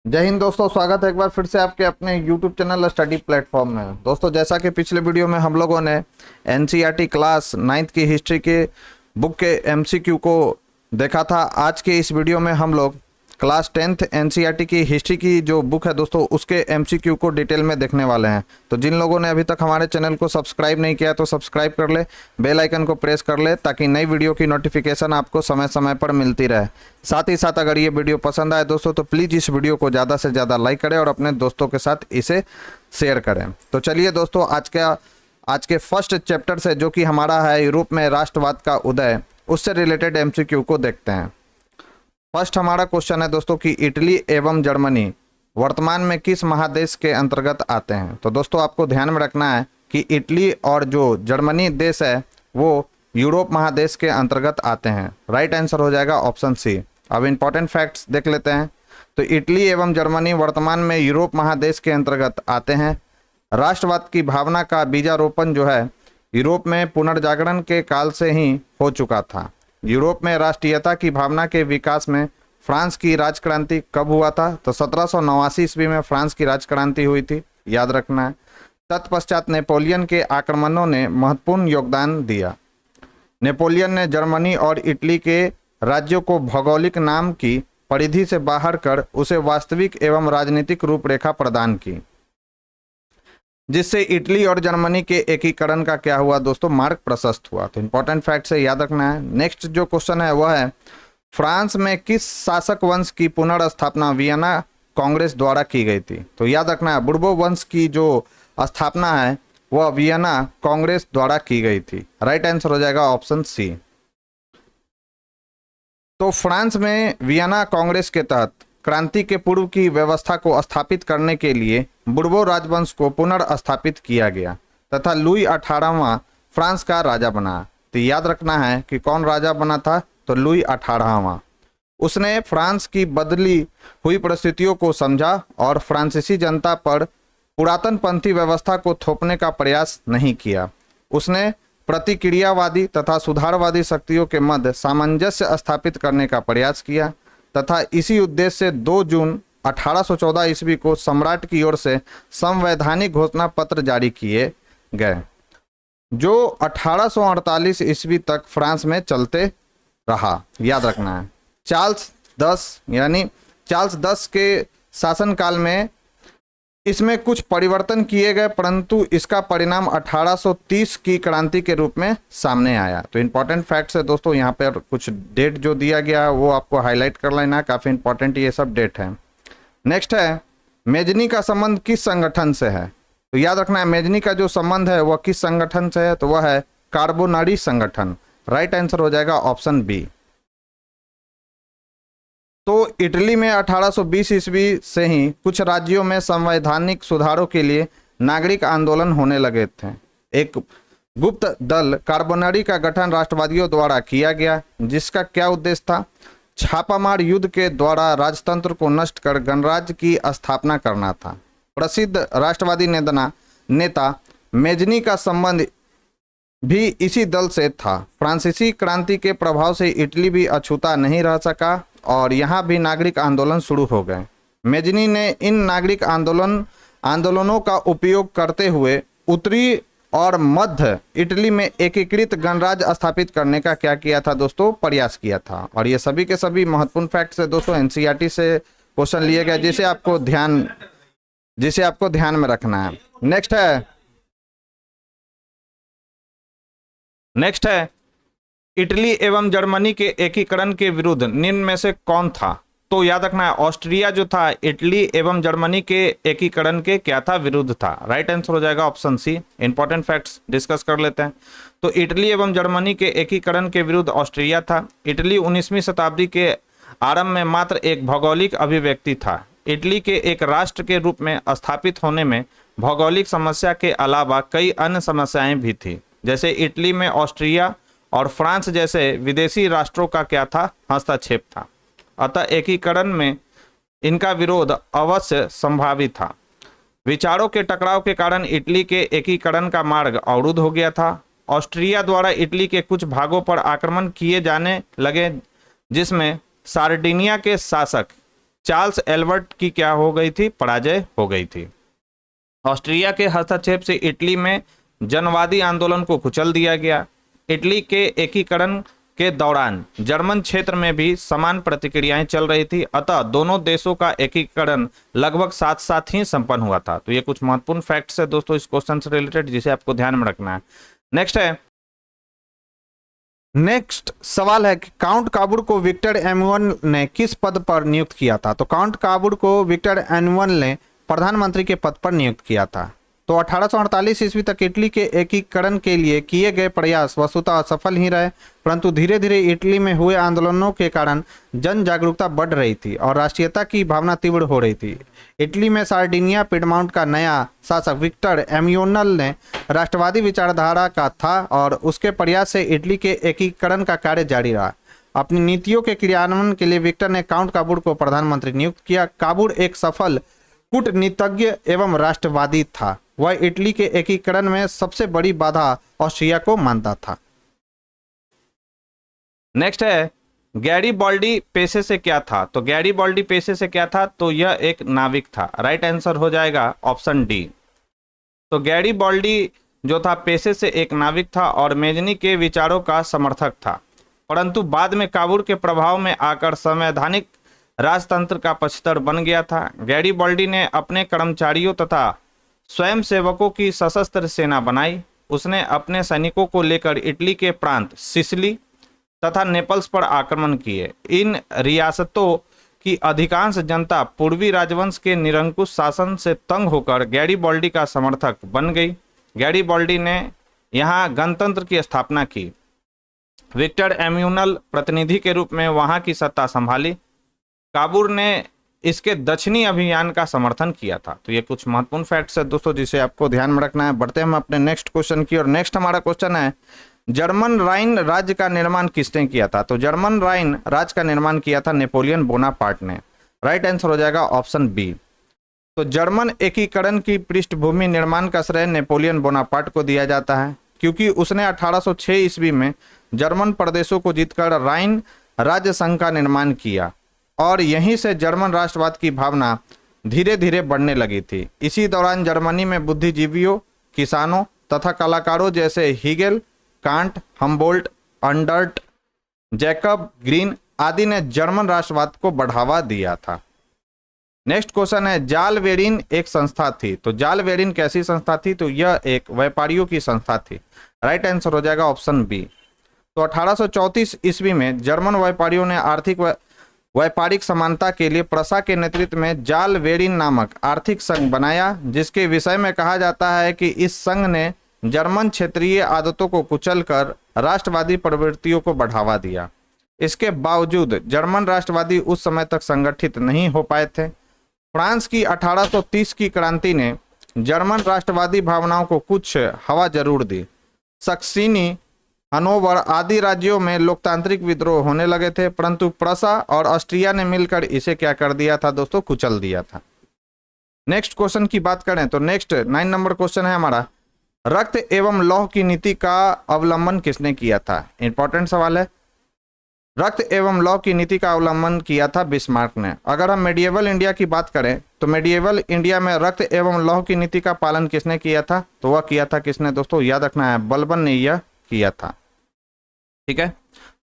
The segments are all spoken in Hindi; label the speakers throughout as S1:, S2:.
S1: जय हिंद दोस्तों, स्वागत है एक बार फिर से आपके अपने YouTube चैनल स्टडी प्लेटफॉर्म में। दोस्तों, जैसा कि पिछले वीडियो में हम लोगों ने एनसीईआरटी क्लास 9th की हिस्ट्री के बुक के एमसीक्यू को देखा था। आज के इस वीडियो में हम लोग क्लास 10th एनसीईआरटी की हिस्ट्री की जो बुक है दोस्तों, उसके एमसीक्यू को डिटेल में देखने वाले हैं। तो जिन लोगों ने अभी तक हमारे चैनल को सब्सक्राइब नहीं किया तो सब्सक्राइब कर ले, बेल आइकन को प्रेस कर ले ताकि नई वीडियो की नोटिफिकेशन आपको समय समय पर मिलती रहे। साथ ही साथ अगर ये वीडियो पसंद आए दोस्तों तो प्लीज़ इस वीडियो को ज़्यादा से ज़्यादा लाइक करें और अपने दोस्तों के साथ इसे शेयर करें। तो चलिए दोस्तों, आज के फर्स्ट चैप्टर से, जो कि हमारा है यूरोप में राष्ट्रवाद का उदय, उससे रिलेटेड एमसीक्यू को देखते हैं। फर्स्ट हमारा क्वेश्चन है दोस्तों कि इटली एवं जर्मनी वर्तमान में किस महादेश के अंतर्गत आते हैं। तो दोस्तों, आपको ध्यान में रखना है कि इटली और जो जर्मनी देश है वो यूरोप महादेश के अंतर्गत आते हैं। राइट आंसर हो जाएगा ऑप्शन सी। अब इंपॉर्टेंट फैक्ट्स देख लेते हैं। तो इटली एवं जर्मनी वर्तमान में यूरोप महादेश के अंतर्गत आते हैं। राष्ट्रवाद की भावना का बीजारोपण जो है यूरोप में पुनर्जागरण के काल से ही हो चुका था। यूरोप में राष्ट्रीयता की भावना के विकास में फ्रांस की राजक्रांति कब हुआ था? तो 1789 ईस्वी में फ्रांस की राजक्रांति हुई थी, याद रखना है। तत्पश्चात नेपोलियन के आक्रमणों ने महत्वपूर्ण योगदान दिया। नेपोलियन ने जर्मनी और इटली के राज्यों को भौगोलिक नाम की परिधि से बाहर कर उसे वास्तविक एवं राजनीतिक रूपरेखा प्रदान की, जिससे इटली और जर्मनी के एकीकरण का क्या हुआ दोस्तों? मार्ग प्रशस्त हुआ। तो इंपॉर्टेंट फैक्ट से याद रखना है। नेक्स्ट जो क्वेश्चन है वह है फ्रांस में किस शासक वंश की पुनर्स्थापना वियना कांग्रेस द्वारा की गई थी? तो याद रखना है, बुर्बो वंश की जो स्थापना है वह वियना कांग्रेस द्वारा की गई थी। राइट आंसर हो जाएगा ऑप्शन सी। तो फ्रांस में वियना कांग्रेस के तहत क्रांति के पूर्व की व्यवस्था को स्थापित करने के लिए बुर्बो राजवंश को पुनर्स्थापित किया गया तथा लुई 18वां फ्रांस का राजा बना। तो याद रखना है कि कौन राजा बना था? तो लुई 18वां। उसने फ्रांस की बदली हुई परिस्थितियों को समझा और फ्रांसीसी जनता पर पुरातनपंथी व्यवस्था को थोपने का प्रयास नहीं किया। उसने प्रतिक्रियावादी तथा सुधारवादी शक्तियों के मध्य सामंजस्य स्थापित करने का प्रयास किया तथा इसी उद्देश्य से 2 जून 1814 ईस्वी को सम्राट की ओर से संवैधानिक घोषणा पत्र जारी किए गए, जो 1848 ईस्वी तक फ्रांस में चलते रहा। याद रखना है, चार्ल्स 10 के शासनकाल में इसमें कुछ परिवर्तन किए गए, परंतु इसका परिणाम 1830 की क्रांति के रूप में सामने आया। तो इंपॉर्टेंट फैक्ट्स है दोस्तों, यहाँ पर कुछ डेट जो दिया गया है वो आपको हाईलाइट कर लेना है, काफ़ी इंपॉर्टेंट ये सब डेट है। नेक्स्ट है मेजनी का संबंध किस संगठन से है? तो याद रखना है, मेजनी का जो संबंध है वह किस संगठन से है? तो वह है कार्बोनारी संगठन। राइट आंसर हो जाएगा ऑप्शन बी। तो इटली में 1820 ईस्वी से ही कुछ राज्यों में संवैधानिक सुधारों के लिए नागरिक आंदोलन होने लगे थे। एक गुप्त दल कार्बोनारी का गठन राष्ट्रवादियों द्वारा किया गया, जिसका क्या उद्देश्य था? छापामार युद्ध के द्वारा राजतंत्र को नष्ट कर गणराज्य की स्थापना करना था। प्रसिद्ध राष्ट्रवादी नेता मेजनी का संबंध भी इसी दल से था। फ्रांसीसी क्रांति के प्रभाव से इटली भी अछूता नहीं रह सका और यहाँ भी नागरिक आंदोलन शुरू हो गए। मेजनी ने इन नागरिक आंदोलनों का उपयोग करते हुए उत्तरी और मध्य इटली में एकीकृत गणराज्य स्थापित करने का क्या किया था दोस्तों? प्रयास किया था। और ये सभी के सभी महत्वपूर्ण फैक्ट्स है दोस्तों, एनसीईआरटी से क्वेश्चन लिए गए, जिसे आपको ध्यान में रखना है। नेक्स्ट है इटली एवं जर्मनी के एकीकरण के विरुद्ध निम्न में से कौन था? तो याद रखना है, ऑस्ट्रिया जो था इटली एवं जर्मनी के एकीकरण के क्या था? विरुद्ध था। राइट आंसर हो जाएगा option C. Important facts discuss कर लेते हैं। तो इटली एवं जर्मनी के एकीकरण के विरुद्ध ऑस्ट्रिया था। इटली 19वीं शताब्दी के आरंभ में मात्र एक भौगोलिक अभिव्यक्ति था। इटली के एक राष्ट्र के रूप में स्थापित होने में भौगोलिक समस्या के अलावा कई अन्य समस्याएं भी थी, जैसे इटली में ऑस्ट्रिया और फ्रांस जैसे विदेशी राष्ट्रों का क्या था? हस्तक्षेप था। अतः एकीकरण में इनका विरोध अवश्य संभावित था। विचारों के टकराव के कारण इटली के एकीकरण का मार्ग अवरुद्ध हो गया था। ऑस्ट्रिया द्वारा इटली के कुछ भागों पर आक्रमण किए जाने लगे, जिसमें सार्डिनिया के शासक चार्ल्स एल्बर्ट की क्या हो गई थी, पराजय हो गई थी। ऑस्ट्रिया के हस्तक्षेप से इटली में जनवादी आंदोलन को कुचल दिया गया। इटली के एकीकरण के दौरान जर्मन क्षेत्र में भी समान प्रतिक्रियाएं चल रही थी, अतः दोनों देशों का एकीकरण लगभग साथ साथ ही संपन्न हुआ था। तो ये कुछ महत्वपूर्ण फैक्ट्स है दोस्तों इस क्वेश्चन से रिलेटेड, जिसे आपको ध्यान में रखना है। नेक्स्ट सवाल है कि काउंट काबुर को विक्टर एम्यूअल ने किस पद पर नियुक्त किया था। तो काउंट काबुर को विक्टर एम्यूअल ने प्रधानमंत्री के पद पर नियुक्त किया था। तो 1848 ईस्वी तक इटली के एकीकरण के लिए किए गए प्रयास वस्तुतः असफल ही रहे, परंतु धीरे धीरे इटली में हुए आंदोलनों के कारण जन जागरूकता बढ़ रही थी और राष्ट्रीयता की भावना तीव्र हो रही थी। इटली में सार्डिनिया पिडमाउंट का नया शासक विक्टर एम्यूअल ने राष्ट्रवादी विचारधारा का था और उसके प्रयास से इटली के एकीकरण का कार्य जारी रहा। अपनी नीतियों के क्रियान्वयन के लिए विक्टर ने काउंट काबुर को प्रधानमंत्री नियुक्त किया। काबुर एक सफल कूटनीतिज्ञ एवं राष्ट्रवादी था। वह इटली के एकीकरण में सबसे बड़ी बाधा ऑस्ट्रिया को मानता था। नेक्स्ट है गैरीबाल्डी पेशे से क्या था। तो गैरीबाल्डी पेशे से क्या था, तो यह एक नाविक था। राइट आंसर हो जाएगा ऑप्शन डी। तो गैरीबाल्डी जो था पेशे से एक नाविक था और मेजनी के विचारों का समर्थक था, परंतु बाद में काबुर के प्रभाव में आकर संवैधानिक राजतंत्र का पक्षधर बन गया था। गैरीबाल्डी ने अपने कर्मचारियों तथा स्वयंसेवकों की सशस्त्र सेना बनाई। उसने अपने सैनिकों को लेकर इटली के प्रांत सिसिली तथा नेपल्स पर आक्रमण किए। इन रियासतों की अधिकांश जनता पूर्वी राजवंश के निरंकुश शासन से तंग होकर गैरीबाल्डी का समर्थक बन गई। गैरीबाल्डी ने यहाँ गणतंत्र की स्थापना की। विक्टर एम्यूअल प्रतिनिधि के रूप में वहां की सत्ता संभाली। काबुर ने इसके दक्षिणी अभियान का समर्थन किया था। तो ये कुछ महत्वपूर्ण फैक्ट्स है दोस्तों जिसे आपको ध्यान में रखना है। बढ़ते हैं हम अपने नेक्स्ट क्वेश्चन की, और नेक्स्ट हमारा क्वेश्चन है जर्मन राइन राज्य का निर्माण किसने किया था। तो जर्मन राइन राज्य का निर्माण किया था नेपोलियन बोनापार्ट ने। राइट आंसर हो जाएगा ऑप्शन बी। तो जर्मन एकीकरण की पृष्ठभूमि निर्माण का श्रेय नेपोलियन बोनापार्ट को दिया जाता है, क्योंकि उसने 1806 ईस्वी में जर्मन प्रदेशों को जीतकर राइन राज्य संघ का निर्माण किया और यहीं से जर्मन राष्ट्रवाद की भावना धीरे धीरे बढ़ने लगी थी। इसी दौरान जर्मनी में बुद्धिजीवियों, किसानों तथा कलाकारों जैसे हीगेल, कांट, हम्बोल्ट, अंडर्ट, जैकब ग्रीन आदि ने जर्मन राष्ट्रवाद को बढ़ावा दिया था। नेक्स्ट क्वेश्चन है जालवेरिन एक संस्था थी। तो जालवेरिन कैसी संस्था थी, तो यह एक व्यापारियों की संस्था थी। राइट आंसर हो जाएगा ऑप्शन बी। तो 1834 ईस्वी में जर्मन व्यापारियों ने आर्थिक व्यापारिक समानता के लिए प्रसा के नेतृत्व में जालवेरिन नामक आर्थिक संघ बनाया, जिसके विषय में कहा जाता है कि इस संघ ने जर्मन क्षेत्रीय आदतों को कुचलकर राष्ट्रवादी प्रवृत्तियों को बढ़ावा दिया। इसके बावजूद जर्मन राष्ट्रवादी उस समय तक संगठित नहीं हो पाए थे। फ्रांस की 1830 की क्रांति ने जर्मन राष्ट्रवादी भावनाओं को कुछ हवा जरूर दी। सक्सीनी, हनोवर आदि राज्यों में लोकतांत्रिक विद्रोह होने लगे थे, परंतु प्रसा और ऑस्ट्रिया ने मिलकर इसे क्या कर दिया था दोस्तों, कुचल दिया था। नेक्स्ट क्वेश्चन की बात करें तो नेक्स्ट 9 नंबर क्वेश्चन है हमारा, रक्त एवं लौह की नीति का अवलंबन किसने किया था। इंपॉर्टेंट सवाल है। रक्त एवं लौह की नीति का अवलंबन किया था बिस्मार्क ने। अगर हम मेडिएवल इंडिया की बात करें तो मेडिएवल इंडिया में रक्त एवं लौह की नीति का पालन किसने किया था, तो वह किया था किसने दोस्तों, याद रखना है, बलबन ने यह किया था। ठीक है।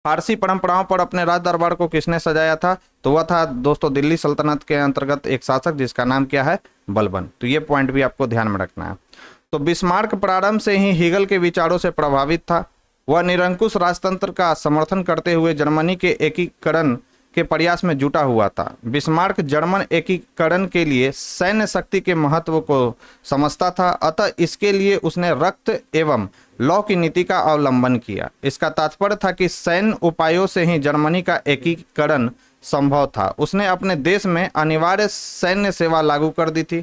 S1: फारसी परंपराओं पर अपने राज दरबार को किसने सजाया था, तो वह था दोस्तों दिल्ली सल्तनत के अंतर्गत एक शासक जिसका नाम क्या है, बलबन। तो ये पॉइंट भी आपको ध्यान में रखना है। तो बिस्मार्क प्रारंभ से ही हीगल के विचारों से प्रभावित था। वह निरंकुश राजतंत्र का समर्थन करते हुए जर्मनी के एकीकरण के प्रयास में जुटा हुआ था। बिस्मार्क जर्मन एकीकरण के लिए सैन्य शक्ति के महत्व को समझता था, अतः इसके लिए उसने रक्त एवं लौह की नीति का अवलंबन किया। इसका तात्पर्य था कि सैन्य उपायों से ही जर्मनी का एकीकरण संभव था। उसने अपने देश में अनिवार्य सैन्य सेवा लागू कर दी थी।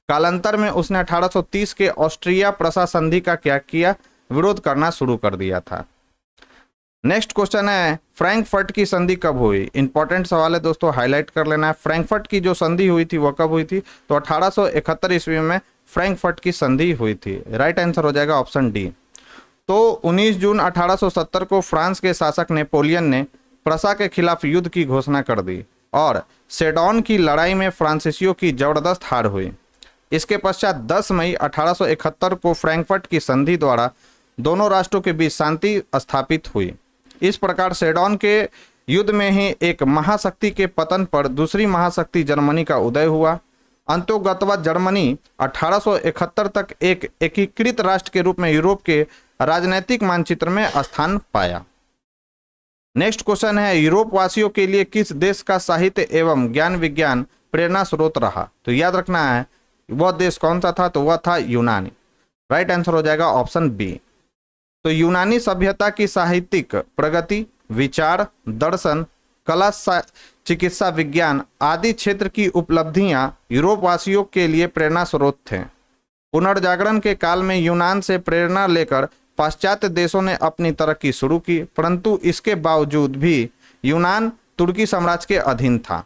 S1: कालांतर में उसने 1830 के ऑस्ट्रिया प्रसा संधि का क्या किया, विरोध करना शुरू कर दिया था। नेक्स्ट क्वेश्चन है फ्रैंकफर्ट की संधि कब हुई। इंपॉर्टेंट सवाल है दोस्तों, हाईलाइट कर लेना है। फ्रैंकफर्ट की जो संधि हुई थी वह कब हुई थी, तो 1871 ईस्वी में फ्रैंकफर्ट की संधि हुई थी। राइट आंसर हो जाएगा ऑप्शन डी। तो 19 जून 1870 को फ्रांस के शासक नेपोलियन ने प्रसा के खिलाफ युद्ध की घोषणा कर दी और सेडॉन की लड़ाई में फ्रांसीसियों की जबरदस्त हार हुई। इसके पश्चात 10 मई 1871 को फ्रैंकफर्ट की संधि द्वारा दोनों राष्ट्रों के बीच शांति स्थापित हुई। इस प्रकार सेडॉन के युद्ध में ही एक महाशक्ति के पतन पर दूसरी महाशक्ति जर्मनी का उदय हुआ। अंतोगत्वा जर्मनी 1871 तक एक एकीकृत राष्ट्र के रूप में यूरोप के राजनीतिक मानचित्र में स्थान पाया। नेक्स्ट क्वेश्चन है, यूरोप वासियों के लिए किस देश का साहित्य एवं ज्ञान विज्ञान प्रेरणा स्रोत रहा? तो याद रखना है वह देश कौन सा था, तो वह था यूनानी। राइट आंसर हो जाएगा ऑप्शन बी। तो यूनानी सभ्यता की साहित्यिक प्रगति, विचार, दर्शन, कला, चिकित्सा विज्ञान आदि क्षेत्र की उपलब्धियां यूरोप वासियों के लिए प्रेरणा स्रोत थे। पुनर्जागरण के काल में यूनान से प्रेरणा लेकर पाश्चात्य देशों ने अपनी तरक्की शुरू की, परंतु इसके बावजूद भी यूनान तुर्की साम्राज्य के अधीन था।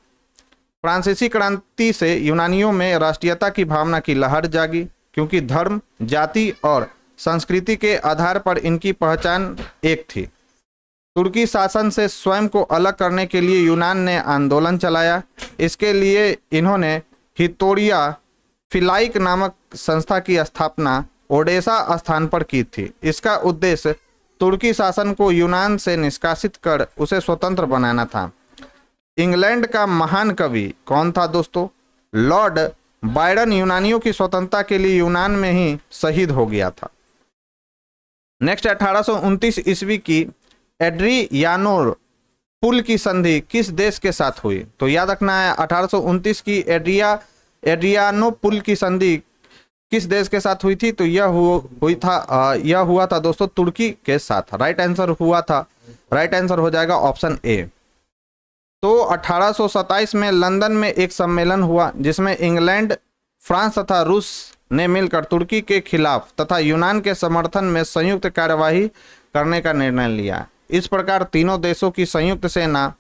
S1: फ्रांसीसी क्रांति से यूनानियों में राष्ट्रीयता की भावना की लहर जागी, क्योंकि धर्म, जाति और संस्कृति के आधार पर इनकी पहचान एक थी। तुर्की शासन से स्वयं को अलग करने के लिए यूनान ने आंदोलन चलाया। इसके लिए इन्होंने हितोरिया फिलाइक नामक संस्था की स्थापना ओडेसा स्थान पर की थी। इसका उद्देश्य तुर्की शासन को यूनान से निष्कासित कर उसे स्वतंत्र बनाना था। इंग्लैंड का महान कवि कौन था दोस्तों? लॉर्ड बायरन यूनानियों की स्वतंत्रता के लिए यूनान में ही शहीद हो गया था। नेक्स्ट 1829 ईस्वी की एड्रियानो पुल की संधि किस देश के साथ हुई? तो याद रखना है 1829 की एड्रियानो पुल की संधि किस देश के साथ हुई थी? तो यह हुआ था दोस्तों तुर्की के साथ। राइट आंसर हो जाएगा ऑप्शन ए। तो 1827 में लंदन में एक सम्मेलन हुआ जिसमें इंग्लैंड, फ्रांस तथा रूस ने मिलकर तुर्की के खिलाफ तथा यूनान के समर्थन में संयुक्त कार्यवाही करने का निर्णय लिया। इस प्रकार तीनों देशों की संयुक्त सेना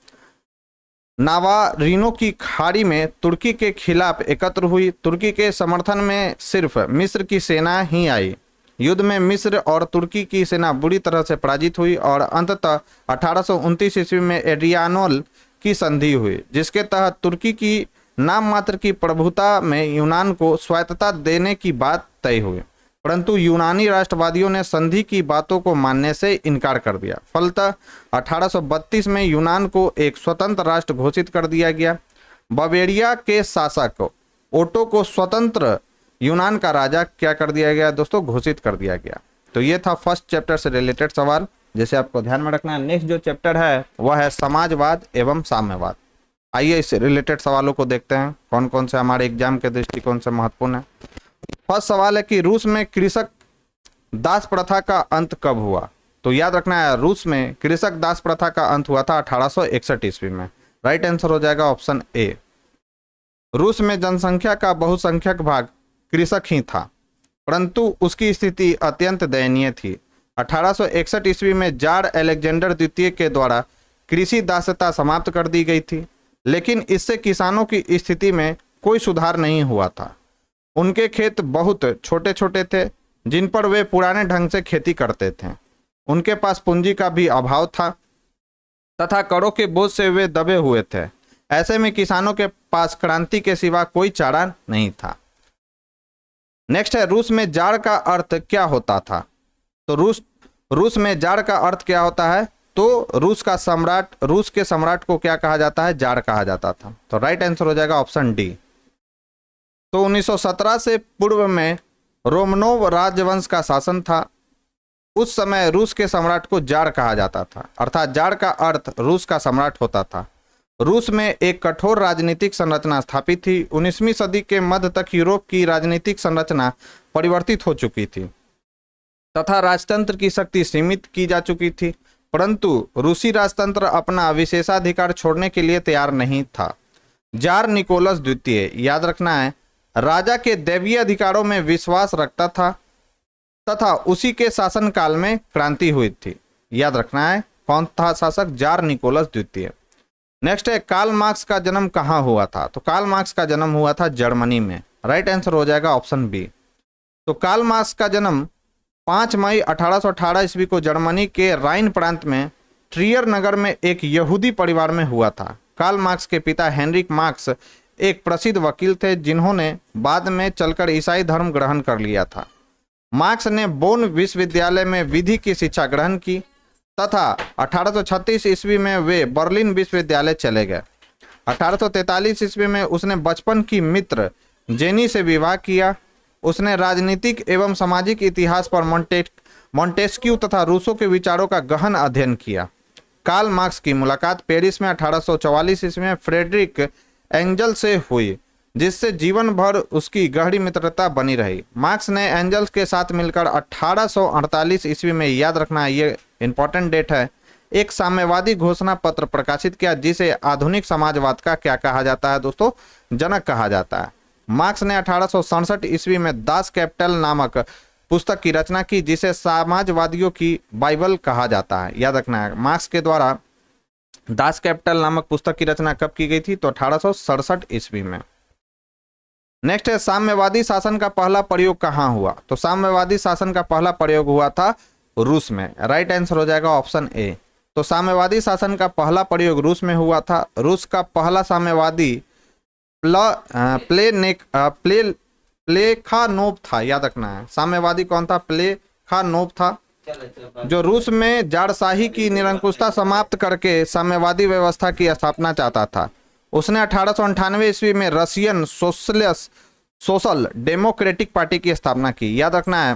S1: नावारिनो की खाड़ी में तुर्की के खिलाफ एकत्र हुई। तुर्की के समर्थन में सिर्फ मिस्र की सेना ही आई। युद्ध में मिस्र और तुर्की की सेना बुरी तरह से पराजित हुई और अंततः 1829 ईस्वी में एड्रियानोल की संधि हुई, जिसके तहत तुर्की की नाम मात्र की प्रभुता में यूनान को स्वायत्तता देने की बात तय हुई, परंतु यूनानी राष्ट्रवादियों ने संधि की बातों को मानने से इनकार कर दिया। फलतः 1832 में यूनान को एक स्वतंत्र राष्ट्र घोषित कर दिया गया। बवेरिया के शासक ओटो को स्वतंत्र यूनान का राजा क्या कर दिया गया दोस्तों? घोषित कर दिया गया। तो ये था फर्स्ट चैप्टर से रिलेटेड सवाल, जैसे आपको ध्यान में रखना है। नेक्स्ट जो चैप्टर है वह है समाजवाद एवं साम्यवाद। आइए इससे रिलेटेड सवालों को देखते हैं कौन कौन से हमारे एग्जाम के दृष्टिकोण से महत्वपूर्ण है। फर्स्ट सवाल है कि रूस में कृषक दास प्रथा का अंत कब हुआ? तो याद रखना है रूस में कृषक दास प्रथा का अंत हुआ था 1861 ईस्वी में। राइट आंसर हो जाएगा ऑप्शन ए। रूस में जनसंख्या का बहुसंख्यक भाग कृषक ही था, परंतु उसकी स्थिति अत्यंत दयनीय थी। 1861 ईस्वी में जार अलेक्जेंडर द्वितीय के द्वारा कृषि दासता समाप्त कर दी गई थी, लेकिन इससे किसानों की स्थिति में कोई सुधार नहीं हुआ था। उनके खेत बहुत छोटे छोटे थे जिन पर वे पुराने ढंग से खेती करते थे। उनके पास पूंजी का भी अभाव था तथा करों के बोझ से वे दबे हुए थे। ऐसे में किसानों के पास क्रांति के सिवा कोई चारा नहीं था। नेक्स्ट है रूस में जार का अर्थ क्या होता था? तो रूस में जार का अर्थ क्या होता है? तो रूस के सम्राट को क्या कहा जाता है? जार कहा जाता था। तो राइट आंसर हो जाएगा ऑप्शन डी। तो 1917 से पूर्व में रोमनोव राजवंश का शासन था। उस समय रूस के सम्राट को जार कहा जाता था, अर्थात जार का अर्थ रूस का सम्राट होता था। रूस में एक कठोर राजनीतिक संरचना स्थापित थी। 19वीं सदी के मध्य तक यूरोप की राजनीतिक संरचना परिवर्तित हो चुकी थी तथा राजतंत्र की शक्ति सीमित की जा चुकी थी, परंतु रूसी राजतंत्र अपना विशेषाधिकार छोड़ने के लिए तैयार नहीं था। जार निकोलस द्वितीय, याद रखना है, राजा के दैवीय अधिकारों में विश्वास रखता था तथा उसी के शासनकाल में क्रांति हुई थी। याद रखना है कौन था शासक? जार निकोलस द्वितीय। नेक्स्ट है कार्ल मार्क्स का जन्म कहाँ हुआ था? तो कार्ल मार्क्स का जन्म हुआ था जर्मनी में। राइट आंसर हो जाएगा ऑप्शन बी। तो कार्ल मार्क्स का जन्म 5 मई 1818 ईस्वी को जर्मनी के राइन प्रांत में ट्रियर नगर में एक यहूदी परिवार में हुआ था। कार्ल मार्क्स के पिता हेनरिक मार्क्स एक प्रसिद्ध वकील थे जिन्होंने बाद में चलकर ईसाई धर्म ग्रहण कर लिया था। मार्क्स ने बोन विश्वविद्यालय में विधि की शिक्षा ग्रहण की तथा 1836 ईस्वी में वे बर्लिन विश्वविद्यालय चले गए। 1843 ईस्वी में उसने बचपन की मित्र जेनी से विवाह किया। उसने राजनीतिक एवं सामाजिक इतिहास पर मॉन्टेस्क्यू तथा रूसो के विचारों का गहन अध्ययन किया। कार्ल मार्क्स की मुलाकात पेरिस में 1844 ईस्वी में फ्रेडरिक एंजल से हुई, जिससे जीवन भर उसकी गहरी मित्रता बनी रही। मार्क्स ने एंजल्स के साथ मिलकर 1848 ईस्वी में, याद रखना ये इंपॉर्टेंट डेट है, एक साम्यवादी घोषणा पत्र प्रकाशित किया जिसे आधुनिक समाजवाद का क्या कहा जाता है दोस्तों, जनक कहा जाता है। मार्क्स ने 1867 ईस्वी में दास कैपिटल नामक पुस्तक की रचना की जिसे समाजवादियों की बाइबल कहा जाता है। याद रखना है, मार्क्स के द्वारा दास कैपिटल नामक पुस्तक की रचना कब की गई थी, तो 1867 ईस्वी में। नेक्स्ट है साम्यवादी शासन का पहला प्रयोग कहाँ हुआ, तो साम्यवादी शासन का पहला प्रयोग हुआ था रूस में। राइट आंसर हो जाएगा ऑप्शन ए। तो साम्यवादी शासन का पहला प्रयोग रूस में हुआ था। रूस का पहला साम्यवादी प्लेखानोव था। याद रखना है, साम्यवादी कौन था, प्लेखानोव था, जो रूस में जारशाही की निरंकुशता समाप्त करके साम्यवादी व्यवस्था की स्थापना चाहता था। उसने 1898 ईस्वी में रशियन सोशल डेमोक्रेटिक पार्टी की स्थापना की। याद रखना है,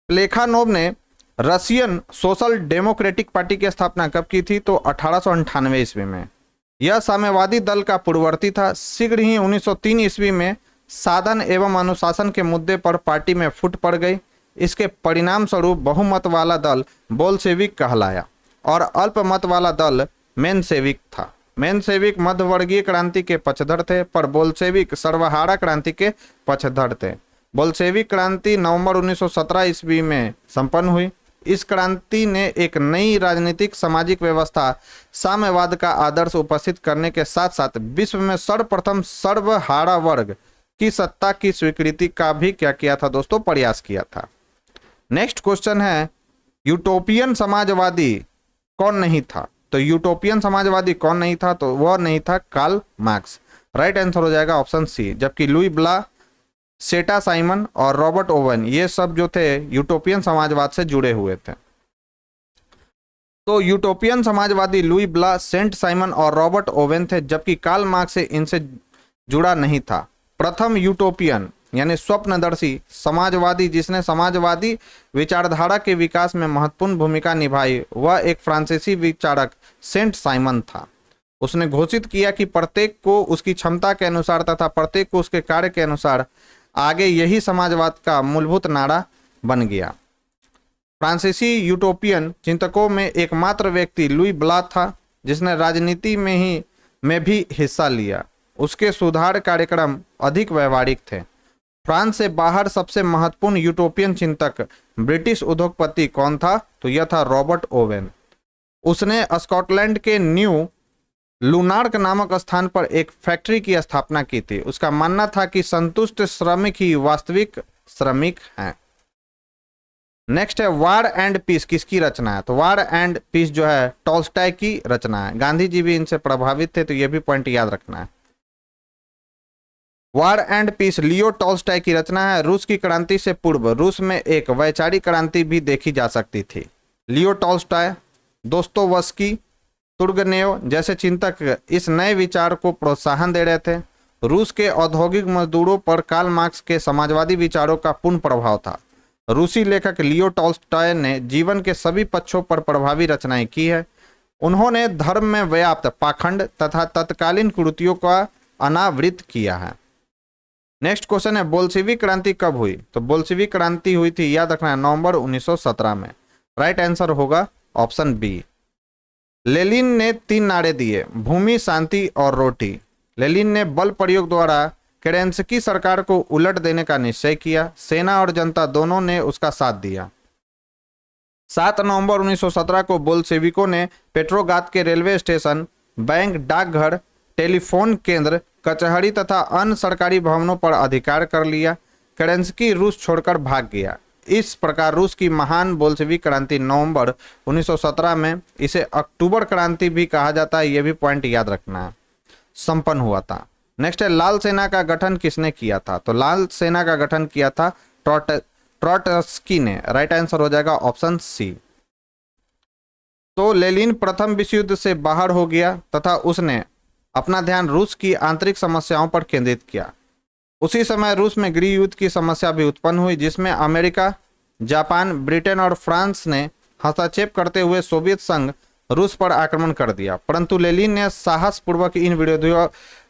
S1: प्लेखानोव ने रशियन सोशल डेमोक्रेटिक पार्टी की स्थापना कब की थी, तो 1898 ईस्वी में। यह साम्यवादी दल का पूर्ववर्ती था। शीघ्र ही 1903 ईस्वी में साधन एवं अनुशासन के मुद्दे पर पार्टी में फूट पड़ गई। इसके परिणाम स्वरूप बहुमत वाला दल बोल्शेविक कहलाया और अल्पमत वाला दल मेनसेविक था। मेनसेविक मध्यवर्गीय क्रांति के पक्षधर थे, पर बोल्शेविक सर्वहारा क्रांति के पक्षधर थे। बोल्शेविक क्रांति नवंबर 1917 ईस्वी में संपन्न हुई। इस क्रांति ने एक नई राजनीतिक सामाजिक व्यवस्था साम्यवाद का आदर्श उपस्थित करने के साथ साथ विश्व में सर्वप्रथम सर्वहारा वर्ग की सत्ता की स्वीकृति का भी क्या किया था दोस्तों, प्रयास किया था। नेक्स्ट क्वेश्चन है यूटोपियन समाजवादी कौन नहीं था, तो यूटोपियन समाजवादी कौन नहीं था, तो वह नहीं था कार्ल मार्क्स। राइट आंसर हो जाएगा ऑप्शन सी। जबकि लुई ब्ला, सेटा साइमन और रॉबर्ट ओवन ये सब जो थे यूटोपियन समाजवाद से जुड़े हुए थे। तो यूटोपियन समाजवादी लुई ब्ला, सेंट साइमन और रॉबर्ट ओवन थे, जबकि कार्ल मार्क्स से इनसे जुड़ा नहीं था। प्रथम यूटोपियन यानी स्वप्नदर्शी समाजवादी जिसने समाजवादी विचारधारा के विकास में महत्वपूर्ण भूमिका निभाई वह एक फ्रांसीसी विचारक सेंट साइमन था। उसने घोषित किया कि प्रत्येक को उसकी क्षमता के अनुसार तथा प्रत्येक को उसके कार्य के अनुसार आगे, यही समाजवाद का मूलभूत नारा बन गया। फ्रांसीसी यूटोपियन चिंतकों में एकमात्र व्यक्ति लुई ब्ला था जिसने राजनीति में भी हिस्सा लिया। उसके सुधार कार्यक्रम अधिक व्यवहारिक थे। फ्रांस से बाहर सबसे महत्वपूर्ण यूटोपियन चिंतक ब्रिटिश उद्योगपति कौन था, तो यह था रॉबर्ट ओवेन। उसने स्कॉटलैंड के न्यू लुनार्क नामक स्थान पर एक फैक्ट्री की स्थापना की थी। उसका मानना था कि संतुष्ट श्रमिक ही वास्तविक श्रमिक हैं। नेक्स्ट है वार एंड पीस किसकी रचना है, तो वार एंड पीस जो है टॉल्स्टॉय की रचना है। गांधी जी भी इनसे प्रभावित थे, तो यह भी पॉइंट याद रखना है। War and piece Leo Tolstoy की रचना है। रूस की क्रांति से पूर्व रूस में एक वैचारिक क्रांति भी देखी जा सकती थी। लियो टॉल्स्टॉय, दोस्तोवस्की, तुर्गनेव जैसे चिंतक इस नए विचार को प्रोत्साहन दे रहे थे। रूस के औद्योगिक मजदूरों पर कार्ल मार्क्स के समाजवादी विचारों का पूर्ण प्रभाव था। रूसी लेखक लियो टॉल्स्टॉय ने जीवन के सभी पक्षों पर प्रभावी रचनाएं की है। उन्होंने धर्म में व्याप्त पाखंड तथा तत्कालीन कुरीतियों का अनावृत किया है। नेक्स्ट क्वेश्चन है बोल्शेविक क्रांति कब हुई, तो बोल्शेविक क्रांति हुई थी, याद रखना है, नवंबर 1917 में। राइट आंसर होगा ऑप्शन बी। लेनिन ने 3 नारे दिए, भूमि, शांति और रोटी। लेनिन ने बल प्रयोग द्वारा केरेंस्की सरकार को उलट देने का निश्चय किया। सेना और जनता दोनों ने उसका साथ दिया। 7 नवंबर 1917 को बोल्शेविकों ने पेट्रोग्राद के रेलवे स्टेशन, बैंक, डाकघर, टेलीफोन केंद्र, कचहरी तथा अन्य सरकारी भवनों पर अधिकार कर लिया। केरेंस्की रूस छोड़कर भाग गया। इस प्रकार रूस की महान बोल्शेविक क्रांति नवंबर 1917 में, इसे अक्टूबर क्रांति भी कहा जाता है, यह भी पॉइंट याद रखना है, संपन्न हुआ था। नेक्स्ट है लाल सेना का गठन किसने किया था? तो लाल सेना का गठन किया था ट्रोट्स्की ने। राइट आंसर हो जाएगा ऑप्शन सी। तो लेनिन प्रथम विश्व युद्ध से बाहर हो गया तथा उसने अपना ध्यान रूस की आंतरिक समस्याओं पर केंद्रित किया। उसी समय रूस में गृह युद्ध की समस्या भी उत्पन्न हुई, जिसमें अमेरिका, जापान, ब्रिटेन और फ्रांस ने हस्तक्षेप करते हुए सोवियत संघ रूस पर आक्रमण कर दिया, परंतु लेनिन ने साहसपूर्वक इन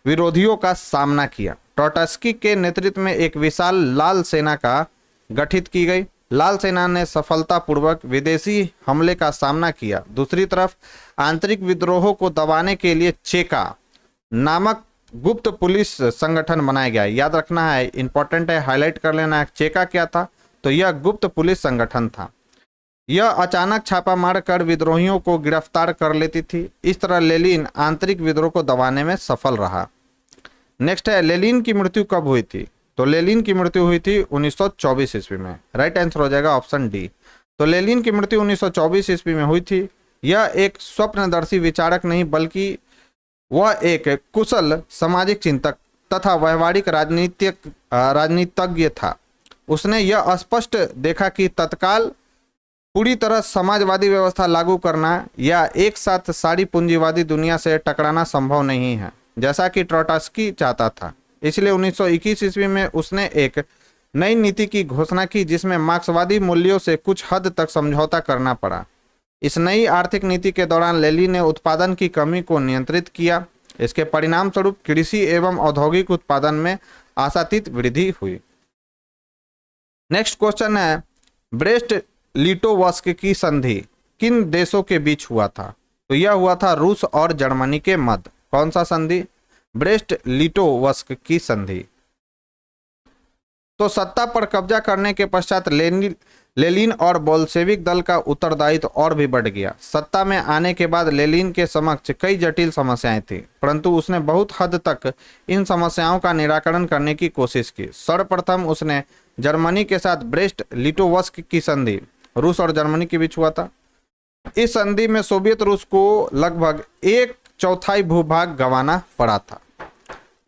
S1: विरोधियों का सामना किया। ट्रोट्स्की के नेतृत्व में एक विशाल लाल सेना का गठित की गई। लाल सेना ने सफलतापूर्वक विदेशी हमले का सामना किया। दूसरी तरफ आंतरिक विद्रोहों को दबाने के लिए चेका नामक गुप्त पुलिस संगठन बनाया गया। याद रखना है, इंपॉर्टेंट है, हाईलाइट कर लेना है। चेका क्या था? तो यह गुप्त पुलिस संगठन था। यह अचानक छापा मारकर विद्रोहियों को गिरफ्तार कर लेती थी। इस तरह लेनिन आंतरिक विद्रोह को दबाने में सफल रहा। नेक्स्ट है लेनिन की मृत्यु कब हुई थी? तो लेनिन की मृत्यु हुई थी 1924 ईस्वी में। राइट आंसर हो जाएगा ऑप्शन डी। तो लेनिन की मृत्यु 1924 ईस्वी में हुई थी। यह एक स्वप्नदर्शी विचारक नहीं, बल्कि वह एक कुशल सामाजिक चिंतक तथा व्यवहारिक राजनीतिज्ञ था। उसने यह स्पष्ट देखा कि तत्काल पूरी तरह समाजवादी व्यवस्था लागू करना या एक साथ सारी पूंजीवादी दुनिया से टकराना संभव नहीं है, जैसा कि ट्रोट्स्की चाहता था। इसलिए 1921 ईस्वी में उसने एक नई नीति की घोषणा की, जिसमें मार्क्सवादी मूल्यों से कुछ हद तक समझौता करना पड़ा। इस नई आर्थिक नीति के दौरान लेनिन ने उत्पादन की कमी को नियंत्रित किया। इसके परिणाम स्वरूप कृषि एवं औद्योगिक उत्पादन में आशातीत वृद्धि हुई। नेक्स्ट क्वेश्चन है ब्रेस्ट लिटोवस्क की संधि किन देशों के बीच हुआ था? तो यह हुआ था रूस और जर्मनी के मध्य। कौन सा संधि? ब्रेस्ट लिटोवस्क की संधि। तो सत्ता पर कब्जा करने के पश्चात लेनिन और बोल्शेविक दल का उत्तरदायित्व और भी बढ़ गया। सत्ता में आने के बाद लेनिन के समक्ष कई जटिल समस्याएं थी, परंतु उसने बहुत हद तक इन समस्याओं का निराकरण करने की कोशिश की। सर्वप्रथम उसने जर्मनी के साथ ब्रेस्ट लिटोवस्क की संधि रूस और जर्मनी के बीच हुआ था। इस संधि में सोवियत रूस को लगभग 1/4 भूभाग गंवाना पड़ा था।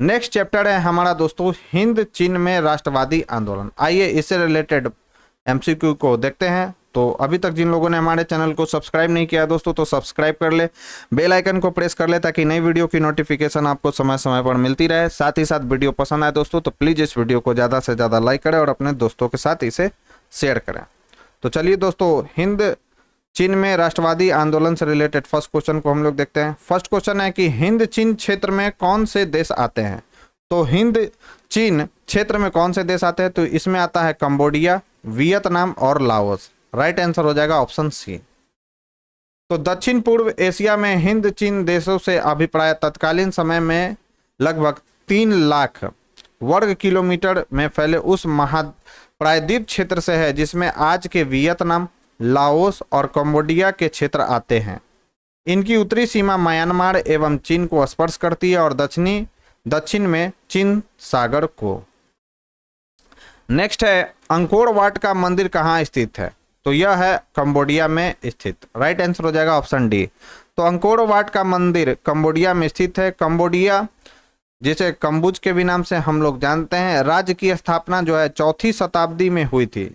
S1: नेक्स्ट चैप्टर है हमारा दोस्तों हिंद चीन में राष्ट्रवादी आंदोलन। आइए इससे रिलेटेड एमसीक्यू को देखते हैं। तो अभी तक जिन लोगों ने हमारे चैनल को सब्सक्राइब नहीं किया दोस्तों, तो सब्सक्राइब कर ले, बेल आइकन को प्रेस कर ले, ताकि नई वीडियो की नोटिफिकेशन आपको समय समय पर मिलती रहे। साथ ही साथ वीडियो पसंद आए दोस्तों तो प्लीज़ इस वीडियो को ज़्यादा से ज़्यादा लाइक करें और अपने दोस्तों के साथ इसे शेयर करें। तो चलिए दोस्तों हिंद चीन में राष्ट्रवादी आंदोलन से रिलेटेड फर्स्ट क्वेश्चन को हम लोग देखते हैं। फर्स्ट क्वेश्चन है कि हिंद चीन क्षेत्र में कौन से देश आते हैं? तो हिंद चीन क्षेत्र में कौन से देश आते हैं? तो इसमें आता है कंबोडिया, वियतनाम और लाओस। राइट आंसर हो जाएगा ऑप्शन सी। तो दक्षिण पूर्व एशिया में हिंद चीन देशों से अभिप्राय तत्कालीन समय में लगभग 3 लाख वर्ग किलोमीटर में फैले उस महाप्रायद्वीप क्षेत्र से है, जिसमें आज के वियतनाम, लाओस और कंबोडिया के क्षेत्र आते हैं। इनकी उत्तरी सीमा म्यांमार एवं चीन को स्पर्श करती है और दक्षिण में चीन सागर को। नेक्स्ट है अंकोर वाट का मंदिर कहाँ स्थित है? तो यह है कंबोडिया में स्थित। राइट आंसर हो जाएगा ऑप्शन डी। तो अंकोर वाट का मंदिर कंबोडिया में स्थित है। कंबोडिया जिसे कम्बुज के भी नाम से हम लोग जानते हैं, राज्य की स्थापना जो है 4वीं शताब्दी में हुई थी,